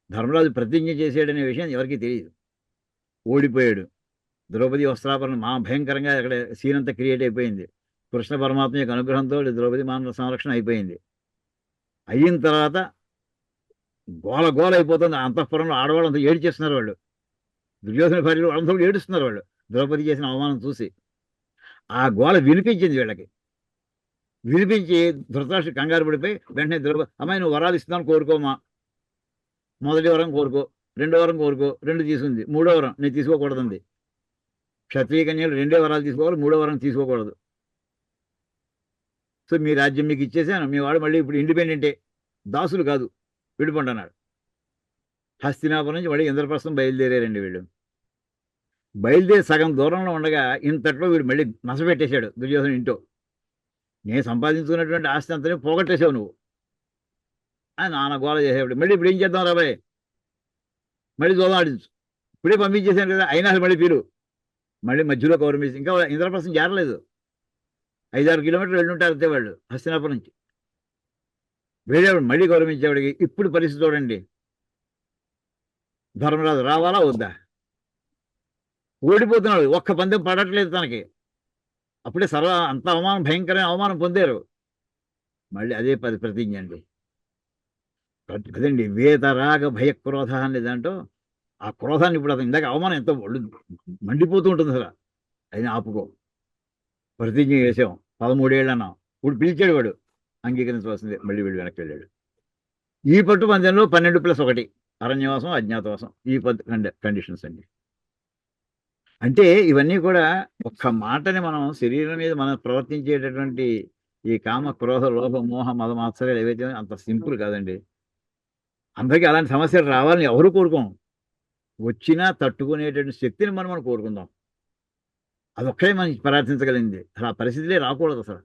ధర్మరాజు ప్రతిజ్ఞ చేసాడనే విషయం ఎవరికీ తెలియదు. ఓడిపోయాడు. ద్రౌపది వస్త్రాపరణ భయంకరంగా అక్కడ సీన్ అంతా క్రియేట్ అయిపోయింది. కృష్ణ పరమాత్మ యొక్క అనుగ్రహంతో ద్రౌపది మానవ సంరక్షణ అయిపోయింది. అయిన తర్వాత గోల గోల అయిపోతుంది. అంతఃపురంలో ఆడవాళ్ళు అంతా ఏడ్చేస్తున్నారు. వాళ్ళు దుర్యోధన భార్యలు వాళ్ళంతా ఏడుస్తున్నారు. వాళ్ళు ద్రౌపది చేసిన అవమానం చూసి ఆ గోల వినిపించింది వీళ్ళకి. వినిపించి ధృతరాష్ట్రుడు కంగారు పడిపోయి వెంటనే ద్రౌపది, అమ్మాయి నువ్వు వరాలు ఇస్తున్నాను కోరుకోమా. మొదటి వరం కోరుకో, రెండో వరం కోరుకో. 2 తీసుకుంది. 3వ వరం నేను తీసుకోకూడదండి. క్షత్రియ కన్యలు 2 వరాలు తీసుకోవాలి, 3వ వరం తీసుకోకూడదు. సో మీ రాజ్యం మీకు ఇచ్చేసాను, మీ వాడు మళ్ళీ ఇప్పుడు ఇండిపెండెంటే, దాసులు కాదు, విడిపోండి అన్నాడు. హస్తినాపురం నుంచి మళ్ళీ ఇంద్రప్రస్థం బయలుదేరారండి వీళ్ళు. బయలుదేరి సగం దూరంలో ఉండగా ఇంతట్లో వీడు మళ్ళీ నసపెట్టేశాడు దుర్యోధన ఇంటో. నేను సంపాదించుకున్నటువంటి ఆస్తి అంతనే పోగొట్టేసావు నువ్వు అని నాన్న గోల చేసేవాడు. మళ్ళీ ఇప్పుడు ఏం చేద్దాం రాబాయ్, మళ్ళీ దూరం ఆడించు, ఇప్పుడే పంపించేశాను కదా, అయినా మళ్ళీ పీలు. మళ్ళీ మధ్యలో కౌరమించి ఇంకా ఇంద్రప్రస్థం చేరలేదు. 5-6 కిలోమీటర్లు వెళ్ళుంటారు అంతే వాళ్ళు హస్తినాపురం నుంచి. వెళ్ళేవాడు మళ్ళీ గౌరవించేవాడికి. ఇప్పుడు పరిస్థితి చూడండి, ధర్మరాజు రావాలా వద్దా? ఓడిపోతున్నాడు, ఒక్క పందెం పడట్లేదు తనకి. అప్పుడే అంత అవమానం, భయంకరమైన అవమానం పొందారు. మళ్ళీ అదే ప్రతిజ్ఞ అండి. అదండి వేతరాగ భయక్రోధ అనే దాంట్లో ఆ క్రోధాన్ని ఇప్పుడు అతను ఇందాక అవమానం ఎంతో మండిపోతూ ఉంటుంది అసలు. అయినా ఆపుకో, ప్రతిజ్ఞ చేసాం, 13 ఏళ్ళు అన్నాం. ఇప్పుడు పిలిచాడు వాడు, అంగీకరించవలసిందే. మళ్ళీ వీడు వెనక్కి వెళ్ళాడు. ఈ పట్టు పందెంలో 12+1 అరణ్యవాసం, అజ్ఞాతవాసం, ఈ కండిషన్స్ అండి. అంటే ఇవన్నీ కూడా ఒక్క మాటని మనం శరీరం మీద మనం ప్రవర్తించేటటువంటి ఈ కామ క్రోధ లోభ మోహ మద మాత్సర్యాలు ఏవైతే ఉన్నాయో అంత సింపుల్ కాదండి. అందరికీ అలాంటి సమస్యలు రావాలని ఎవరు కోరుకోం. వచ్చినా తట్టుకునేటువంటి శక్తిని మనం కోరుకుందాం. అదొక్కడే మనం ప్రార్థించగలిగింది. అసలు ఆ పరిస్థితులే రాకూడదు అసలు.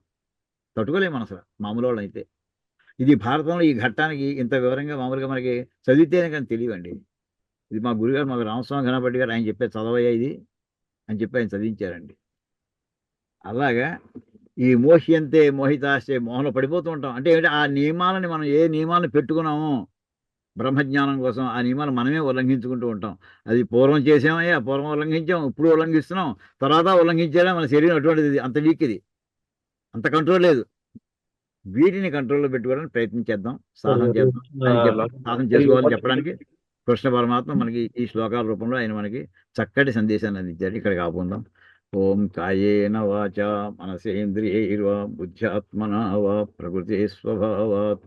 తట్టుకోలేము మనం అసలు మామూలు వాళ్ళం అయితే. ఇది భారతంలో ఈ ఘట్టానికి ఇంత వివరంగా మామూలుగా మనకి చదివితేనే కానీ తెలియవండి. ఇది మా గురుగారు మాకు రామస్వామి ఘనపతి గారు ఆయన చెప్పే చదవయ్యా ఇది అని చెప్పి ఆయన చదివించారండి. అలాగా ఈ మోహ్యంతే మోహితాశ్చే మోహంలో పడిపోతూ ఉంటాం. అంటే ఏంటి ఆ నియమాలని మనం ఏ నియమాలను పెట్టుకున్నామో బ్రహ్మజ్ఞానం కోసం ఆ నియమాలు మనమే ఉల్లంఘించుకుంటూ ఉంటాం. అది పూర్వం చేసామయ్యా, పూర్వం ఉల్లంఘించాం, ఇప్పుడు ఉల్లంఘిస్తున్నాం, తర్వాత ఉల్లంఘించేలా మన శరీరం అటువంటిది, అంత వీక్ ఇది, అంత కంట్రోల్ లేదు. వీటిని కంట్రోల్లో పెట్టుకోవడానికి ప్రయత్నం చేద్దాం, సాధన చేద్దాం అని సాధన చేసుకోవాలని చెప్పడానికి కృష్ణ పరమాత్మ మనకి ఈ శ్లోకాల రూపంలో ఆయన మనకి చక్కటి సందేశాన్ని అందించారు. ఇక్కడ కాపుందాం. ఓం కాయేన వాచా మనసేంద్రియైర్వా బుద్ధ్యాత్మనా వా ప్రకృతి స్వభావాత్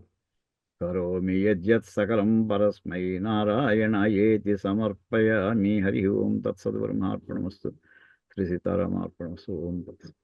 కరోమి యద్యత్ సకలం పరస్మై నారాయణాయేతి సమర్పయామి. హరి ఓం తత్సత్. బ్రహ్మార్పణమస్తు. శ్రీ సీతారామార్పణమస్తు. ఓం తత్సత్.